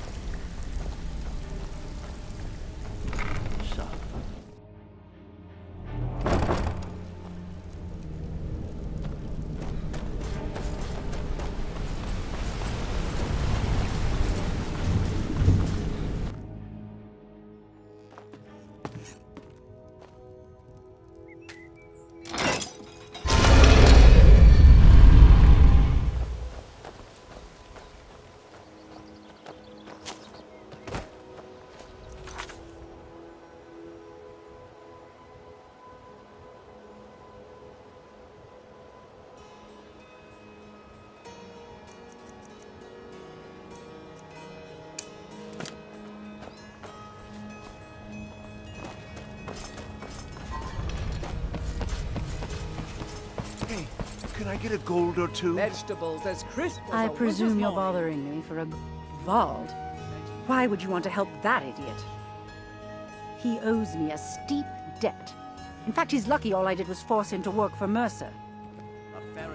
Can I get a gold or two? Vegetables as crisp as I a presume winter's you're morning. bothering me for a Vald. Why would you want to help that idiot? He owes me a steep debt. In fact, he's lucky all I did was force him to work for Mercer.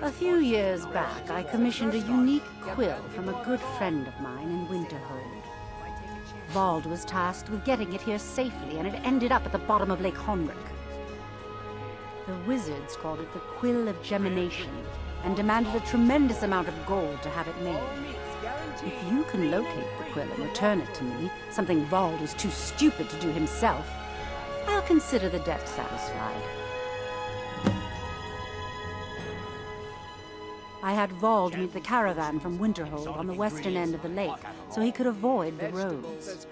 A few years back, I commissioned a unique quill from a good friend of mine in Winterhold. Vald was tasked with getting it here safely, and it ended up at the bottom of Lake Honrick. The wizards called it the Quill of Gemination, and demanded a tremendous amount of gold to have it made. If you can locate the quill and return it to me, something Vald was too stupid to do himself, I'll consider the debt satisfied. I had Vald meet the caravan from Winterhold on the western end of the lake, so he could avoid the roads.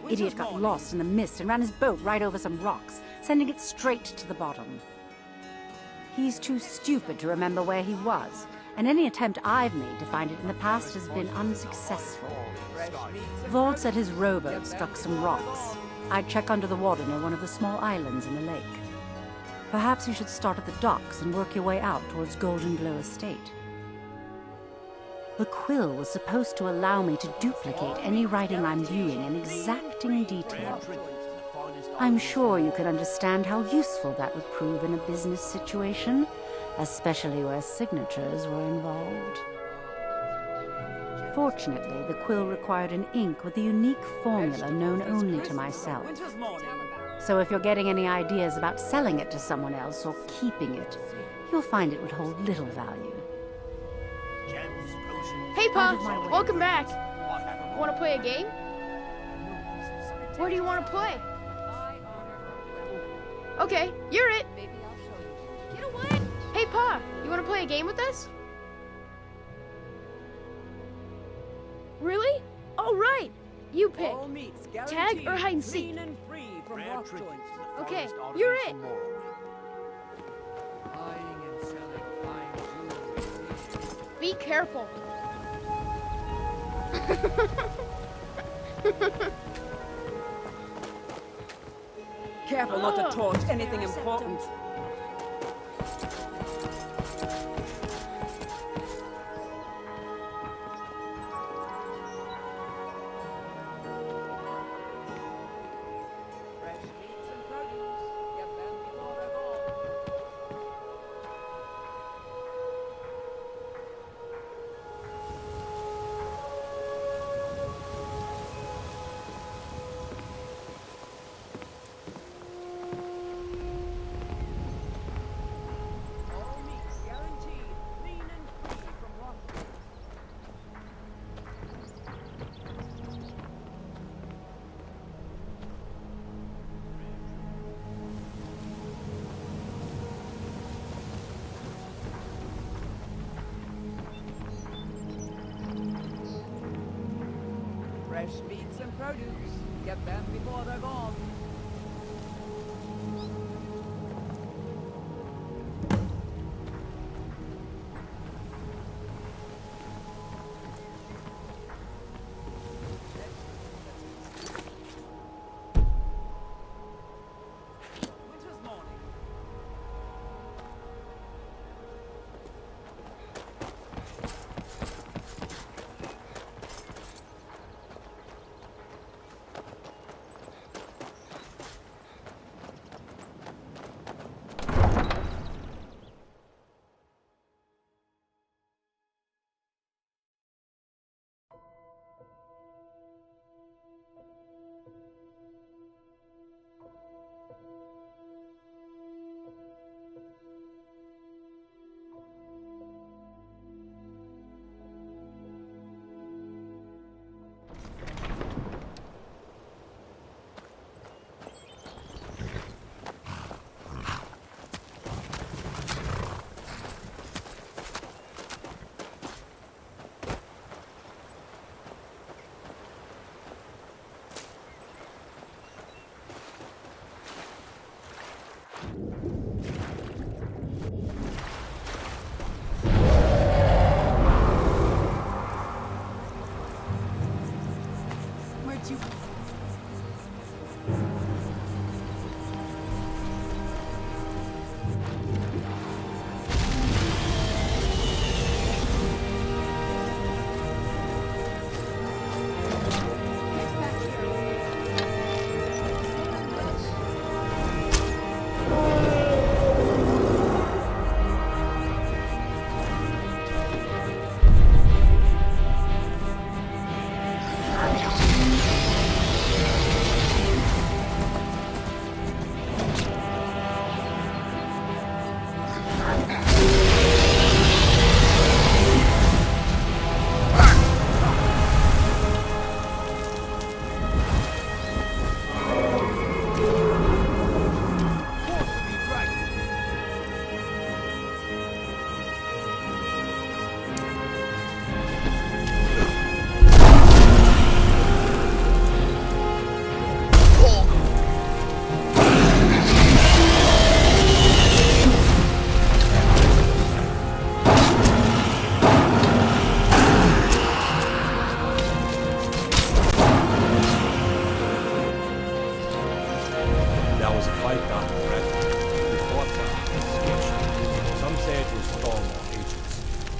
The idiot got lost in the mist and ran his boat right over some rocks, sending it straight to the bottom. He's too stupid to remember where he was, and any attempt I've made to find it in the past has been unsuccessful. Vald said his rowboat struck some rocks. I'd check under the water near one of the small islands in the lake. Perhaps you should start at the docks and work your way out towards Golden Glow Estate. The quill was supposed to allow me to duplicate any writing I'm viewing in exacting detail. I'm sure you can understand how useful that would prove in a business situation, especially where signatures were involved. Fortunately, the quill required an ink with a unique formula known only to myself. So if you're getting any ideas about selling it to someone else or keeping it, you'll find it would hold little value. Hey, Pop! Welcome back! Want to play a game? Where do you want to play? Okay, you're it. Maybe I'll show you. Get away! Hey, Pa, you want to play a game with us? Really? All right. You pick. Tag or hide and seek. Okay, you're it. Be careful. Careful not to torch anything important. Fresh meats and produce. Get them before they're gone.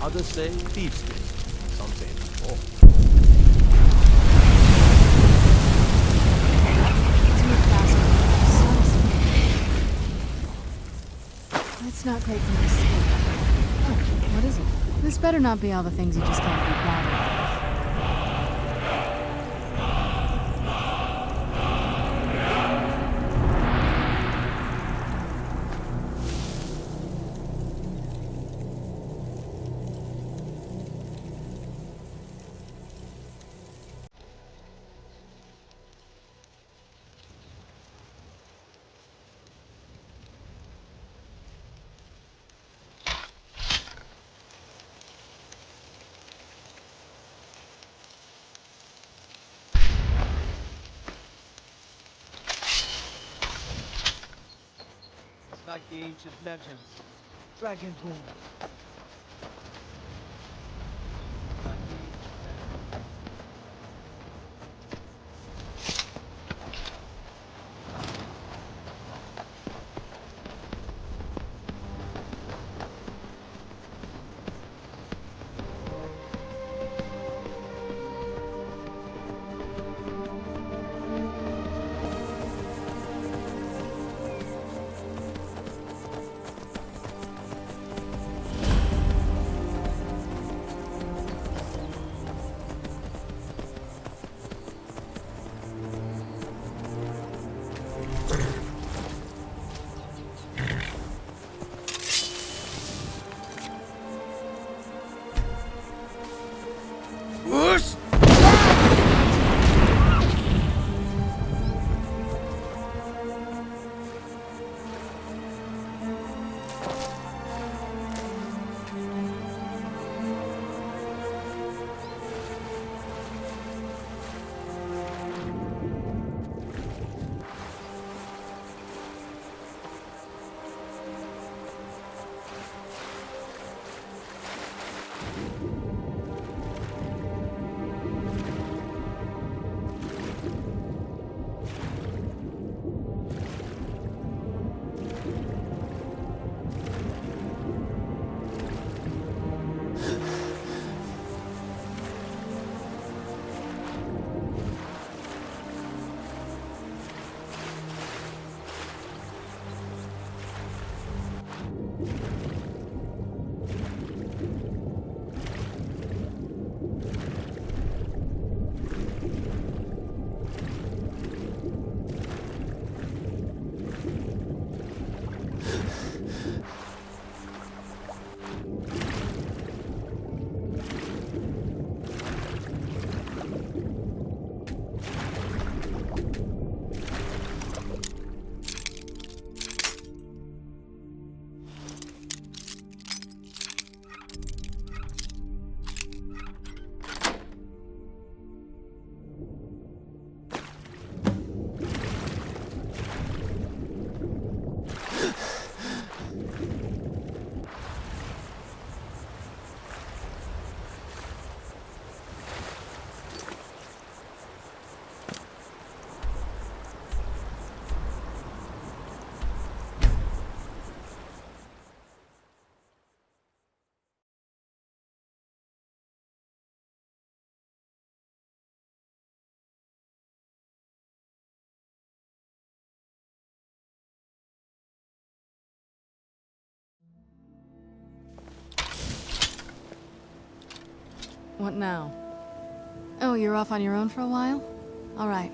Others say thieves did. Some say it's all. That's not great for my sleep. Oh, what is it? This better not be all the things you just can't be bothered with. like the ancient legends. Dragonborn. What now? Oh, you're off on your own for a while? All right.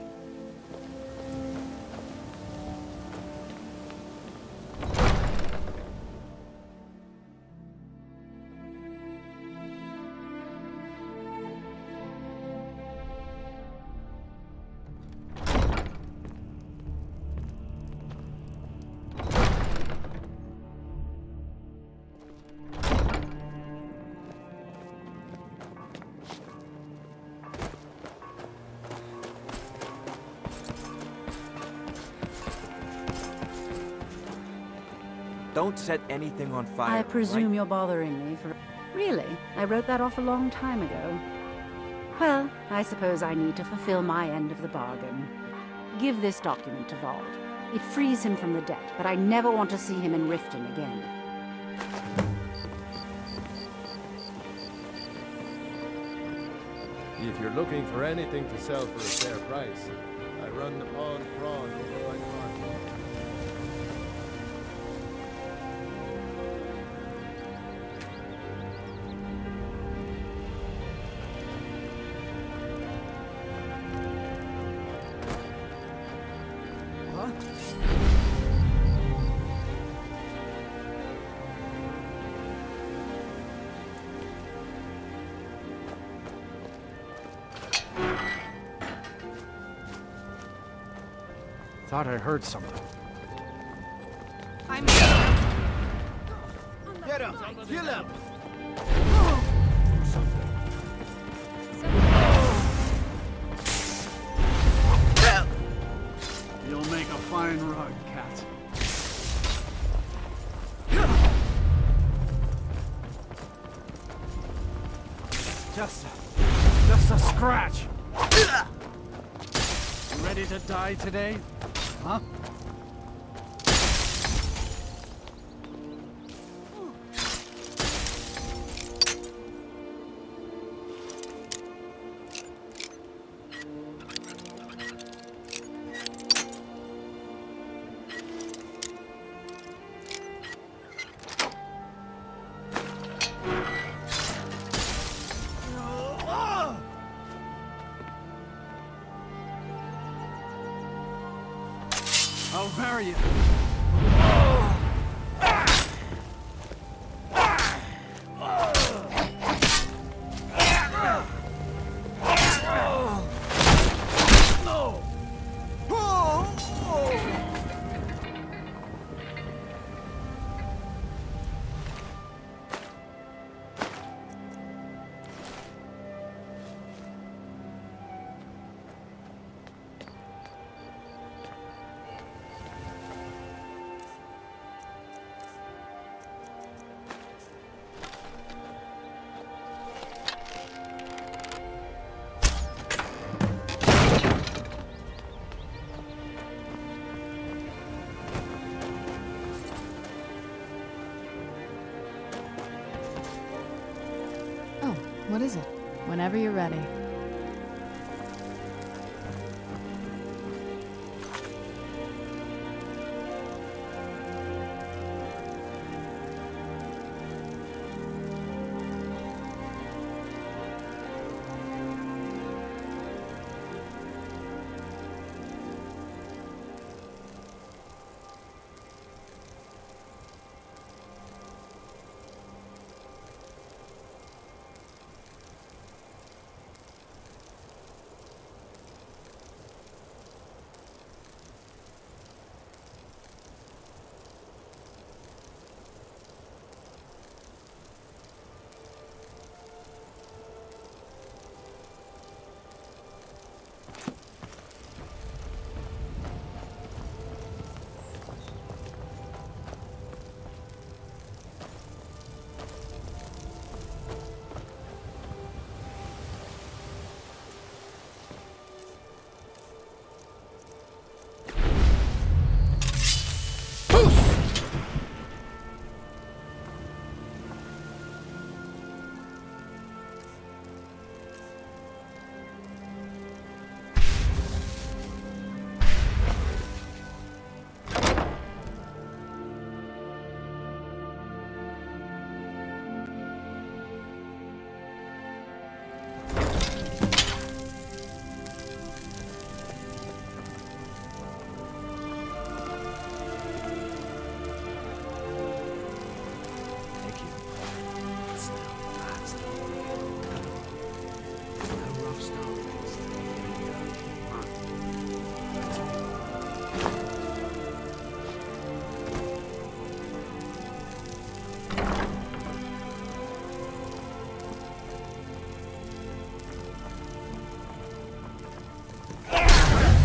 Don't set anything on fire. I presume right? you're bothering me for... Really? I wrote that off a long time ago. Well, I suppose I need to fulfill my end of the bargain. Give this document to Vold. It frees him from the debt, but I never want to see him in Riften again. If you're looking for anything to sell for a fair price, I run the Pawn Prawn over by the market. Thought I heard something. I'm... Get him! Kill him! You'll make a fine rug, cat. Just a scratch. You ready to die today? Huh? I'll bury you. What is it? Whenever you're ready.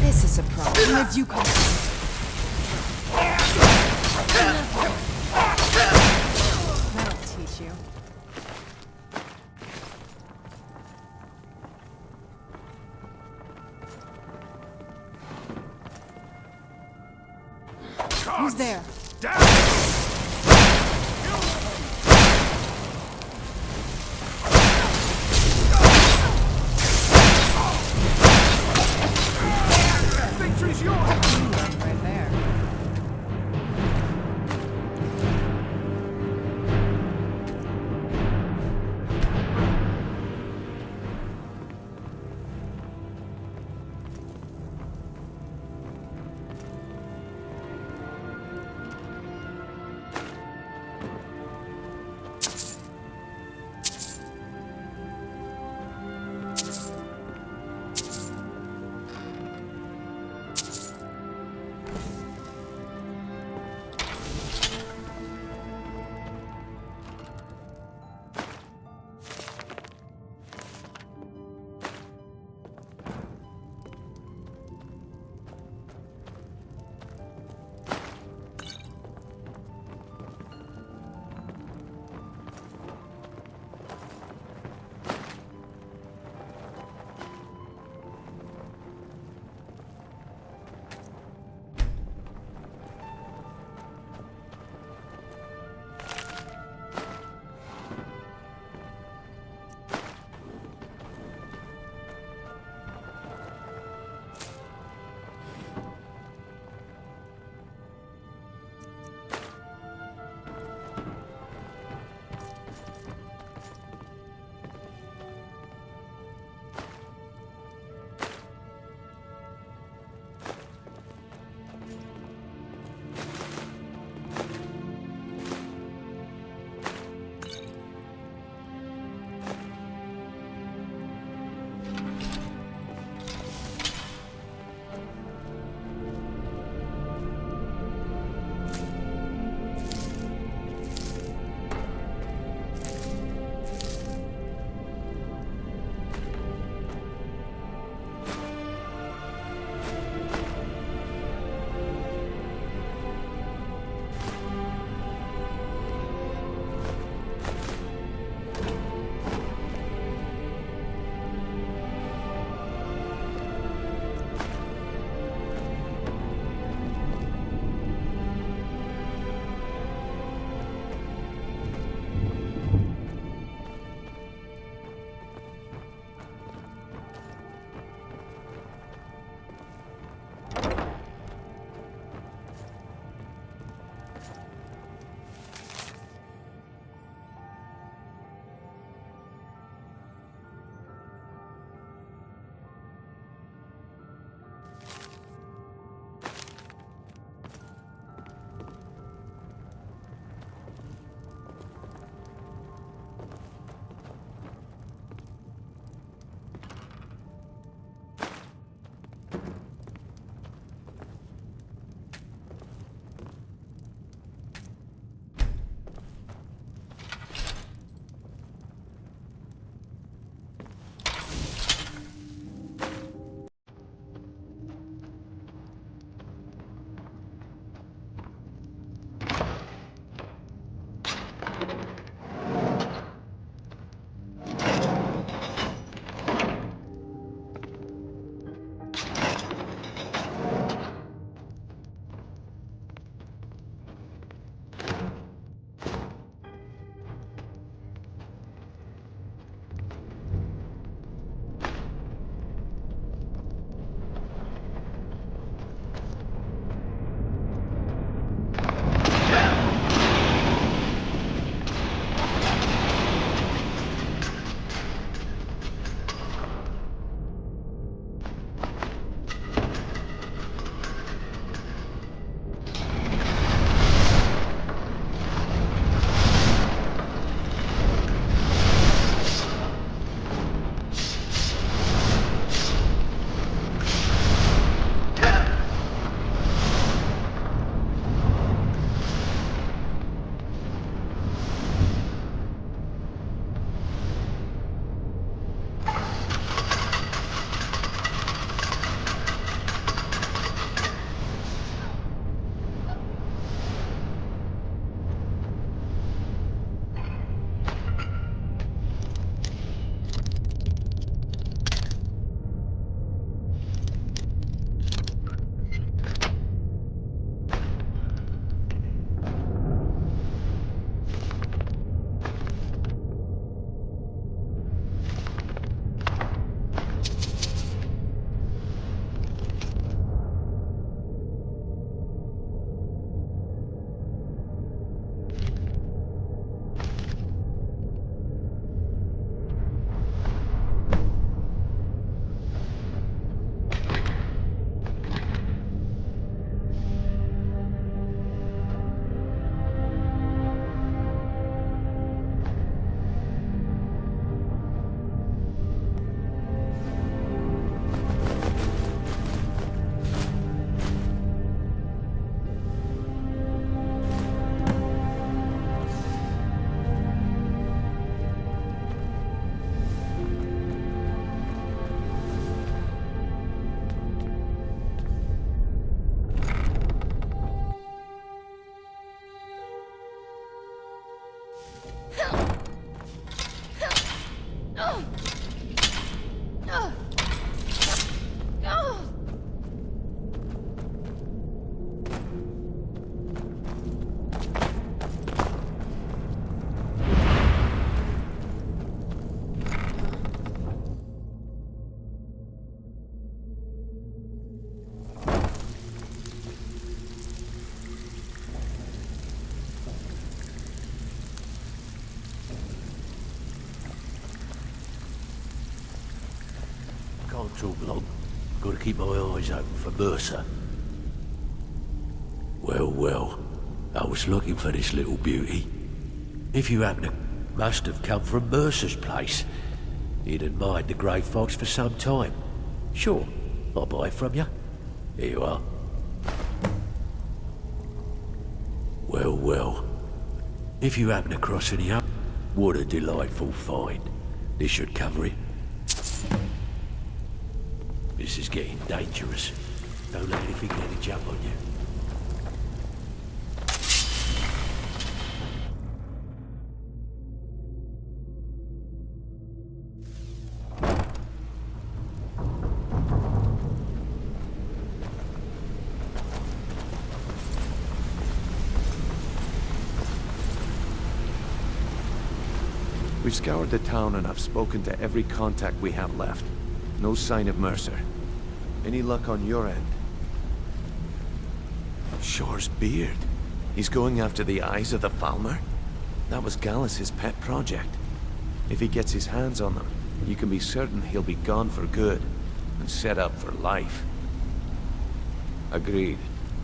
This is a problem. Where'd you come from? That'll teach you. Who's there? Victory's yours! Right there. Can't talk long. Gotta keep my eyes open for Mercer. Well, well. I was looking for this little beauty. If you happen to... must have come from Mercer's place. He'd admired the grey fox for some time. Sure, I'll buy it from you. Here you are. Well, well. If you happen to cross any up, what a delightful find. This should cover it. This is getting dangerous. Don't let anything get a jump on you. We've scoured the town and I've spoken to every contact we have left. No sign of Mercer. Any luck on your end? Shore's beard. He's going after the eyes of the Falmer? That was Gallus's pet project. If he gets his hands on them, you can be certain he'll be gone for good and set up for life. Agreed.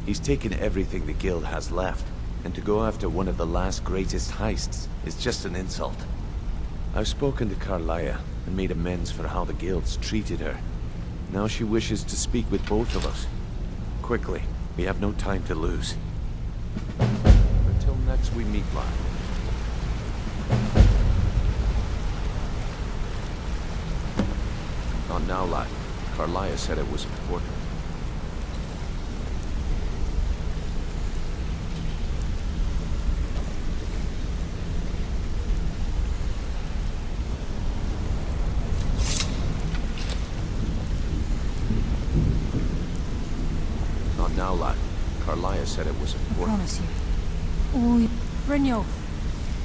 He's taken everything the Guild has left, and to go after one of the last greatest heists is just an insult. I've spoken to Carlia and made amends for how the Guild's treated her. Now she wishes to speak with both of us. Quickly, we have no time to lose. Until next we meet, lad. Not now, lad. Carlia said it was important. Now, lad. Carlia said it was important. I promise you. All you... Brynjolf,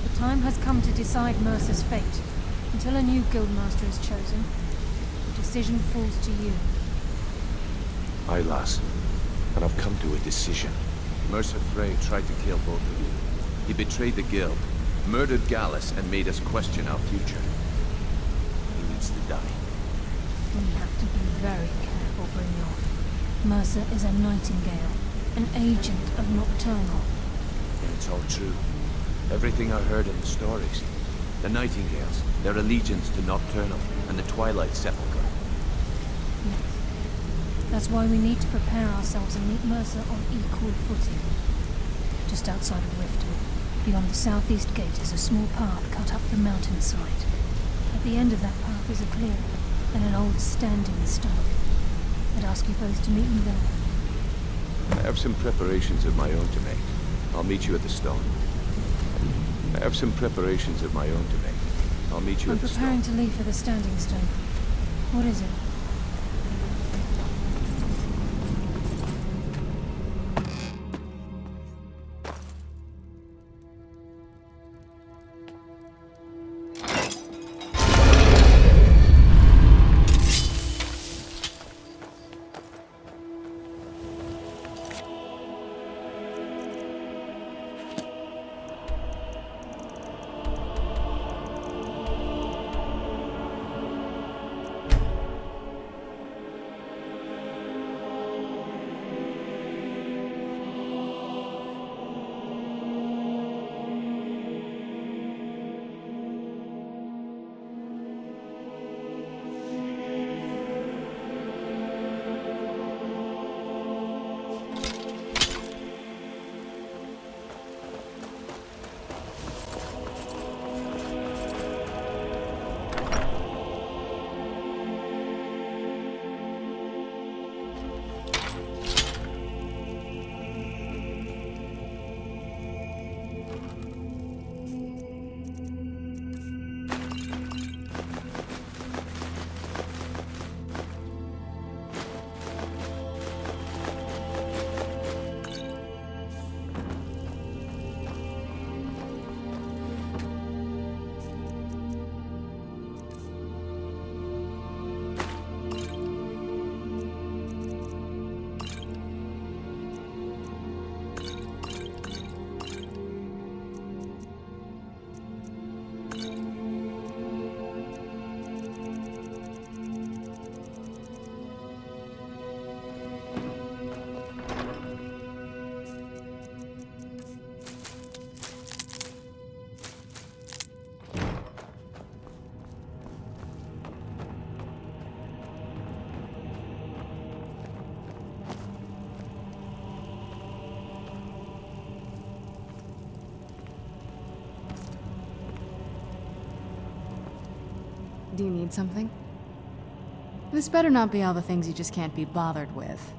the time has come to decide Mercer's fate. Until a new guildmaster is chosen, the decision falls to you. Aye, lass. And I've come to a decision. Mercer Frey tried to kill both of you. He betrayed the Guild, murdered Gallus, and made us question our future. He needs to die. We have to be very careful, Brynjolf. Mercer is a Nightingale, an agent of Nocturnal. And it's all true. Everything I heard in the stories. The Nightingales, their allegiance to Nocturnal, and the Twilight Sepulchre. Yes. That's why we need to prepare ourselves and meet Mercer on equal footing. Just outside of Riften, beyond the southeast gate is a small path cut up the mountainside. At the end of that path is a clearing, and an old standing stone. I'd ask you both to meet me there. I have some preparations of my own to make. I'll meet you at the stone. I have some preparations of my own to make. I'll meet you at the stone. I'm preparing to leave for the standing stone. What is it? Do you need something? This better not be all the things you just can't be bothered with.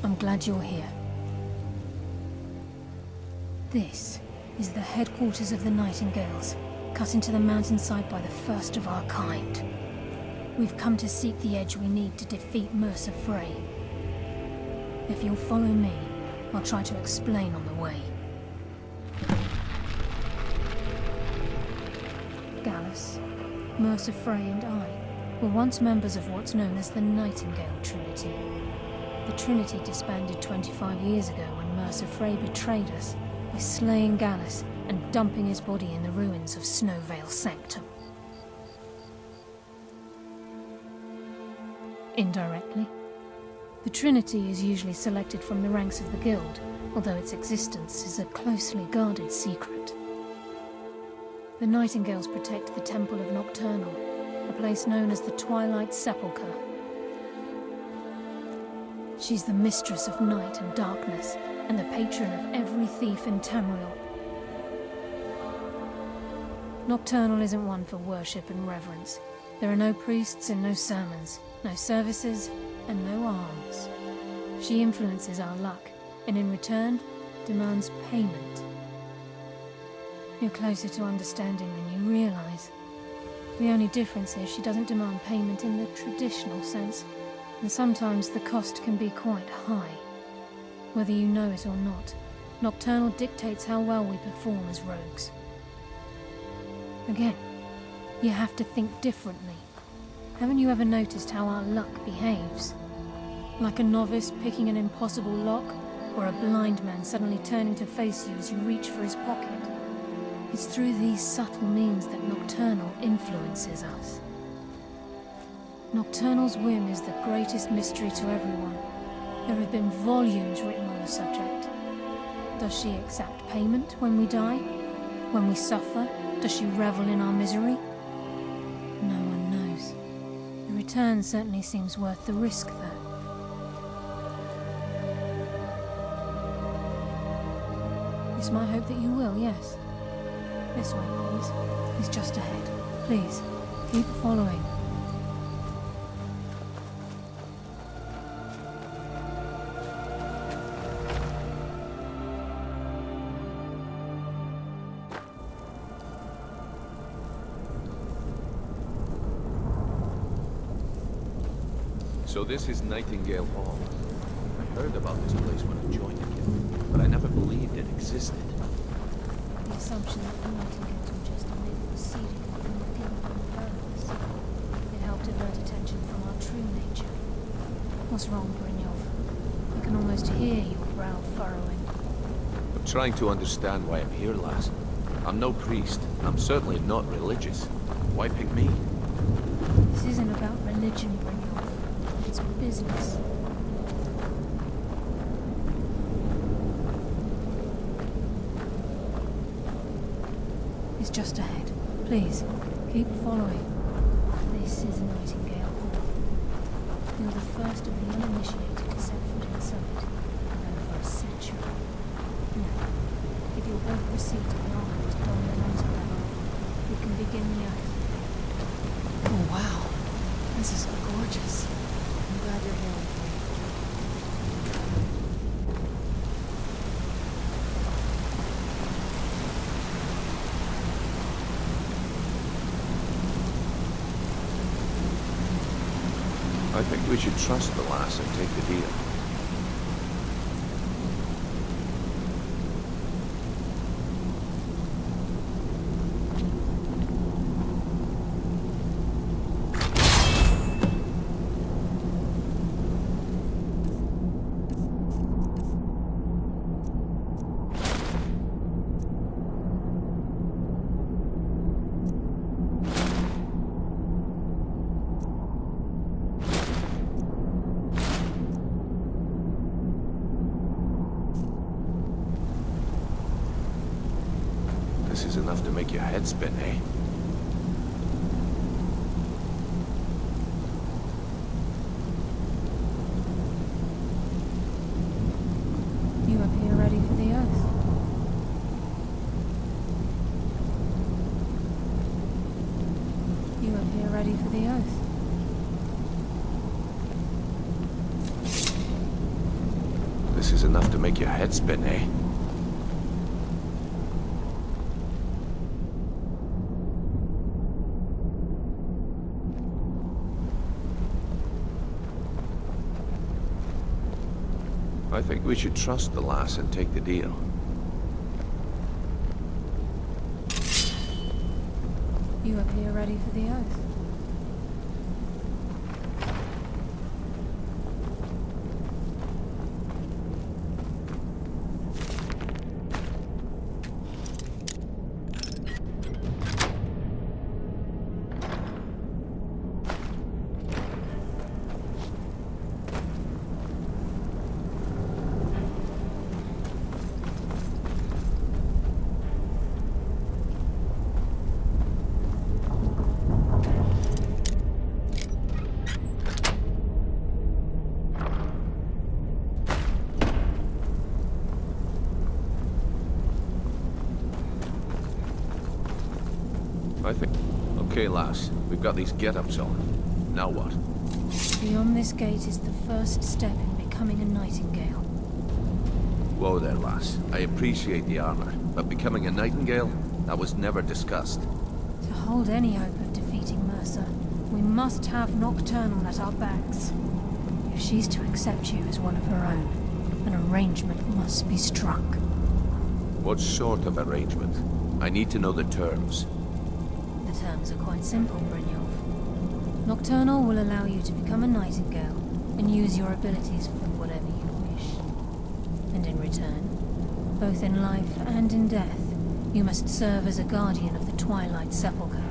I'm glad you're here. This is the headquarters of the Nightingales, cut into the mountainside by the first of our kind. We've come to seek the edge we need to defeat Mercer Frey. If you'll follow me, I'll try to explain on the way. Gallus, Mercer Frey and I were once members of what's known as the Nightingale Trinity. The Trinity disbanded 25 years ago when Mercer Frey betrayed us by slaying Gallus and dumping his body in the ruins of Snowvale Sanctum. Indirectly, the Trinity is usually selected from the ranks of the Guild, although its existence is a closely guarded secret. The Nightingales protect the Temple of Nocturnal, a place known as the Twilight Sepulchre. She's the mistress of night and darkness, and the patron of every thief in Tamriel. Nocturnal isn't one for worship and reverence. There are no priests and no sermons, no services, and no alms. She influences our luck, and in return, demands payment. You're closer to understanding than you realize. The only difference is she doesn't demand payment in the traditional sense, and sometimes the cost can be quite high. Whether you know it or not, Nocturnal dictates how well we perform as rogues. Again, you have to think differently. Haven't you ever noticed how our luck behaves? Like a novice picking an impossible lock, or a blind man suddenly turning to face you as you reach for his pocket. It's through these subtle means that Nocturnal influences us. Nocturnal's whim is the greatest mystery to everyone. There have been volumes written on the subject. Does she accept payment when we die? When we suffer, does she revel in our misery? No one knows. The return certainly seems worth the risk, though. It's my hope that you will, yes. This way, please. He's just ahead. Please, keep following. So this is Nightingale Hall. I heard about this place when I joined the guild, but I never believed it existed. The assumption that the Nightingales were just a myth was seeded within the guild on purpose. It helped divert attention from our true nature. What's wrong, Brynjolf? I can almost hear your brow furrowing. I'm trying to understand why I'm here, lass. I'm no priest. I'm certainly not religious. Why pick me? This isn't about religion, Brynjolf. It's business. He's just ahead. Please, keep following. This is Nightingale Hall. You're the first of the uninitiated to set foot inside in over a century. Now, if you'll both proceed to the armor to don the mantle level, we can begin the oath. Oh, wow. This is gorgeous. I'm glad you're here with me. I think we should trust the lass and take the deal. This is enough to make your head spin, eh? You appear ready for the oath. You appear ready for the oath. This is enough to make your head spin, eh? I think we should trust the lass and take the deal. You appear ready for the oath. I think... Okay, lass. We've got these get-ups on. Now what? Beyond this gate is the first step in becoming a Nightingale. Whoa there, lass. I appreciate the armor, but becoming a Nightingale? That was never discussed. To hold any hope of defeating Mercer, we must have Nocturnal at our backs. If she's to accept you as one of her own, an arrangement must be struck. What sort of arrangement? I need to know the terms. terms are quite simple, Brynjolf. Nocturnal will allow you to become a Nightingale and use your abilities for whatever you wish. And in return, both in life and in death, you must serve as a guardian of the Twilight Sepulchre.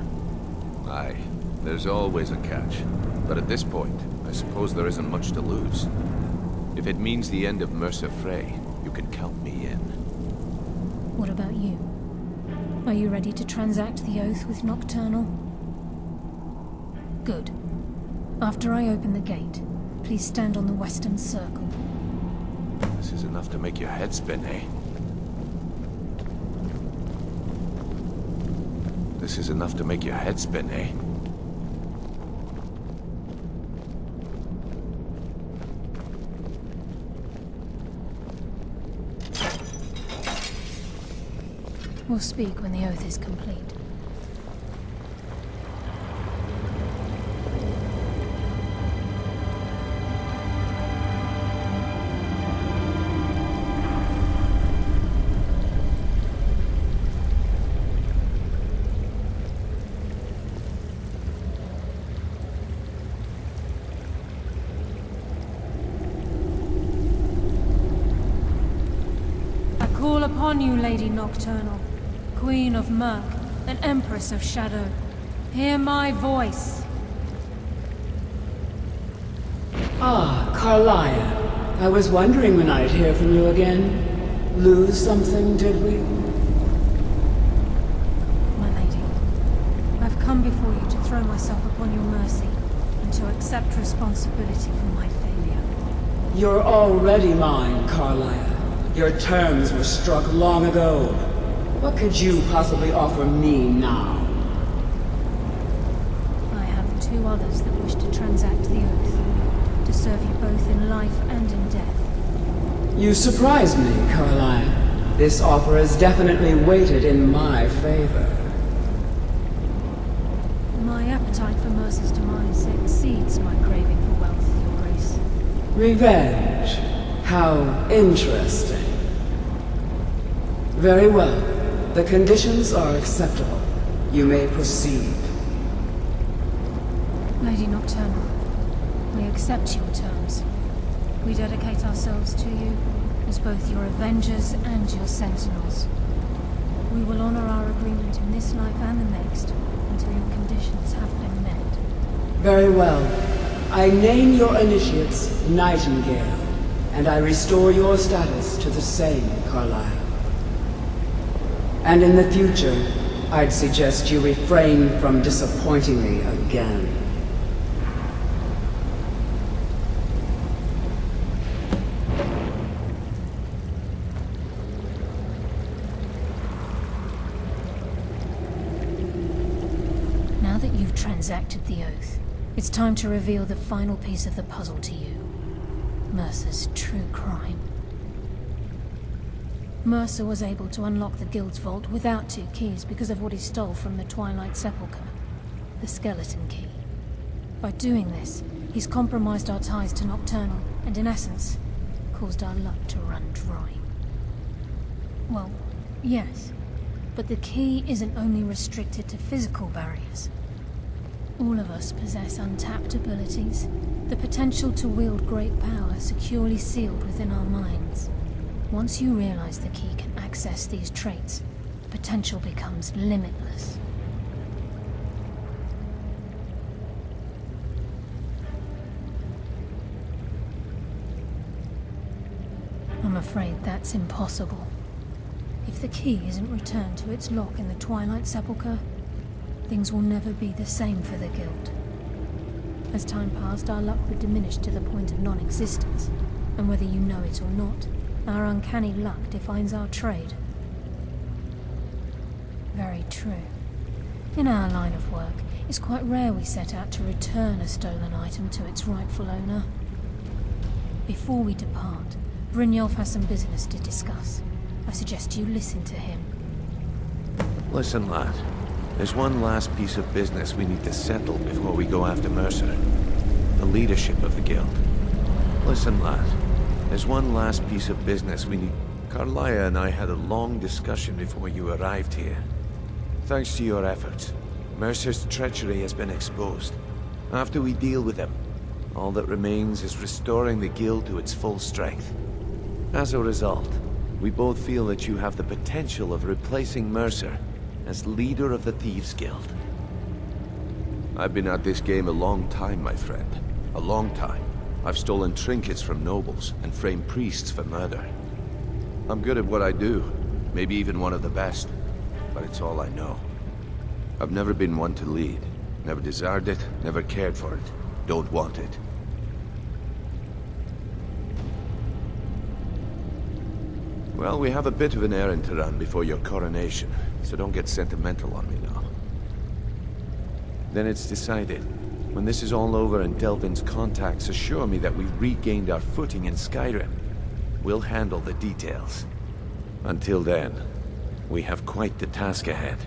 Aye, there's always a catch. But at this point, I suppose there isn't much to lose. If it means the end of Mercer Frey, you can count me in. What about you? Are you ready to transact the oath with Nocturnal? Good. After I open the gate, please stand on the western circle. This is enough to make your head spin, eh? This is enough to make your head spin, eh? We'll speak when the oath is complete. I call upon you, Lady Nocturnal, Queen of Murk, and Empress of Shadow. Hear my voice. Ah, Carlia. I was wondering when I'd hear from you again. Lose something, did we? My lady, I've come before you to throw myself upon your mercy and to accept responsibility for my failure. You're already mine, Carlia. Your terms were struck long ago. What could you possibly offer me now? I have two others that wish to transact the oath, to serve you both in life and in death. You surprise me, Carlia. This offer is definitely weighted in my favor. My appetite for Mercer's demise exceeds my craving for wealth, Your Grace. Revenge. How interesting. Very well. The conditions are acceptable. You may proceed. Lady Nocturnal, we accept your terms. We dedicate ourselves to you as both your avengers and your sentinels. We will honor our agreement in this life and the next until your conditions have been met. Very well. I name your initiates Nightingale, and I restore your status to the same, Carlisle. And in the future, I'd suggest you refrain from disappointing me again. Now that you've transacted the oath, it's time to reveal the final piece of the puzzle to you. Mercer's true crime. Mercer was able to unlock the Guild's vault without 2 keys because of what he stole from the Twilight Sepulchre, the skeleton key. By doing this, he's compromised our ties to Nocturnal, and in essence, caused our luck to run dry. Well, yes, but the key isn't only restricted to physical barriers. All of us possess untapped abilities, the potential to wield great power securely sealed within our minds. Once you realize the key can access these traits, the potential becomes limitless. I'm afraid that's impossible. If the key isn't returned to its lock in the Twilight Sepulchre, things will never be the same for the Guild. As time passed, our luck would diminish to the point of non-existence, and whether you know it or not, our uncanny luck defines our trade. Very true. In our line of work, it's quite rare we set out to return a stolen item to its rightful owner. Before we depart, Brynjolf has some business to discuss. I suggest you listen to him. Listen, lad. There's one last piece of business we need to settle before we go after Mercer. The leadership of the Guild. Listen, lad. There's one last piece of business we need... Carlia and I had a long discussion before you arrived here. Thanks to your efforts, Mercer's treachery has been exposed. After we deal with him, all that remains is restoring the guild to its full strength. As a result, we both feel that you have the potential of replacing Mercer as leader of the Thieves' Guild. I've been at this game a long time, my friend. A long time. I've stolen trinkets from nobles and framed priests for murder. I'm good at what I do, maybe even one of the best, but it's all I know. I've never been one to lead. Never desired it, never cared for it. Don't want it. Well, we have a bit of an errand to run before your coronation, so don't get sentimental on me now. Then it's decided. When this is all over and Delvin's contacts assure me that we've regained our footing in Skyrim, we'll handle the details. Until then, we have quite the task ahead.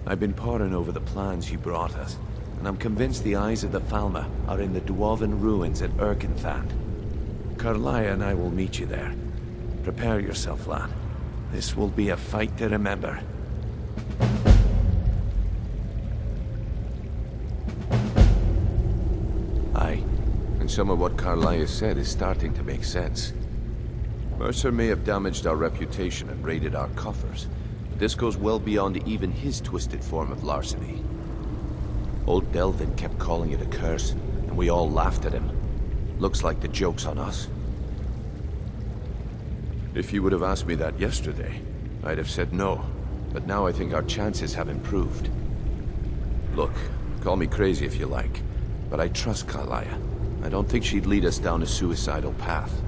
I've been poring over the plans you brought us, and I'm convinced the eyes of the Falmer are in the Dwarven ruins at Erkenthand. Karlaya and I will meet you there. Prepare yourself, lad. This will be a fight to remember. Aye, and some of what Karlaya said is starting to make sense. Mercer may have damaged our reputation and raided our coffers, but this goes well beyond even his twisted form of larceny. Old Delvin kept calling it a curse, and we all laughed at him. Looks like the joke's on us. If you would have asked me that yesterday, I'd have said no, but now I think our chances have improved. Look, call me crazy if you like, but I trust Karlaya. I don't think she'd lead us down a suicidal path.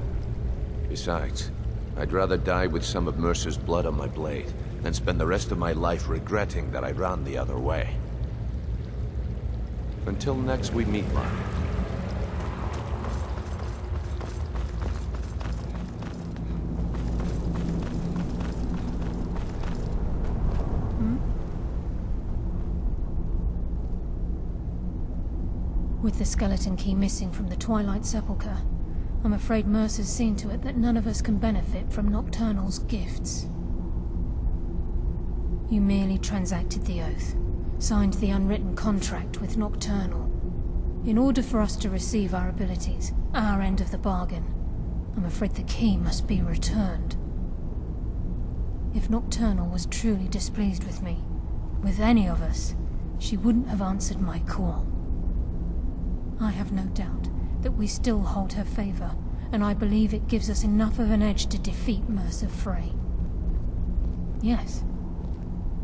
Besides, I'd rather die with some of Mercer's blood on my blade than spend the rest of my life regretting that I ran the other way. Until next we meet, lad. With the skeleton key missing from the Twilight Sepulchre, I'm afraid Mercer's seen to it that none of us can benefit from Nocturnal's gifts. You merely transacted the oath, signed the unwritten contract with Nocturnal. In order for us to receive our abilities, our end of the bargain, I'm afraid the key must be returned. If Nocturnal was truly displeased with me, with any of us, she wouldn't have answered my call. I have no doubt that we still hold her favor, and I believe it gives us enough of an edge to defeat Mercer Frey. Yes,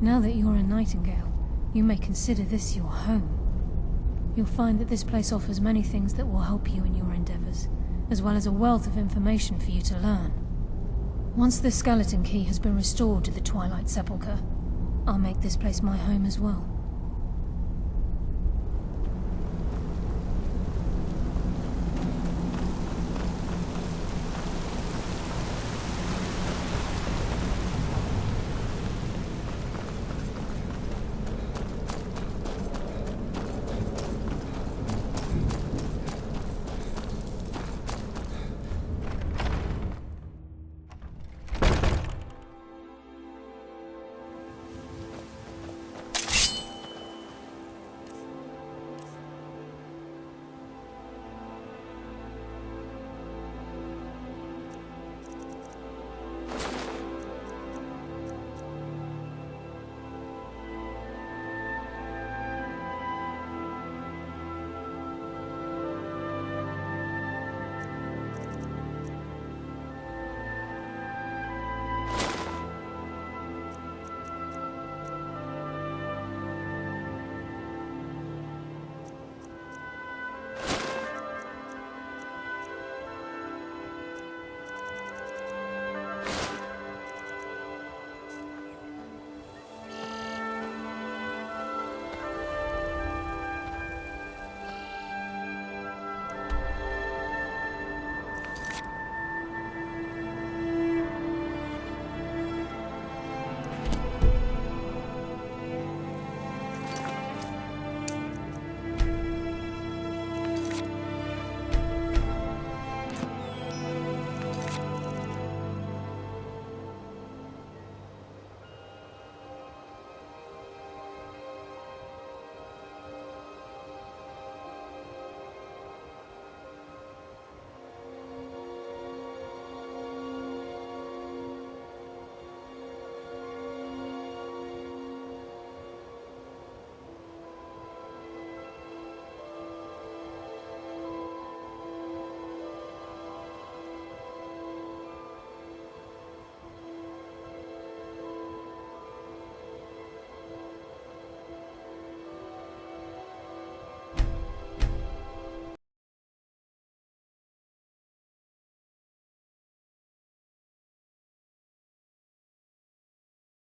now that you're in Nightingale, you may consider this your home. You'll find that this place offers many things that will help you in your endeavors, as well as a wealth of information for you to learn. Once the skeleton key has been restored to the Twilight Sepulchre, I'll make this place my home as well.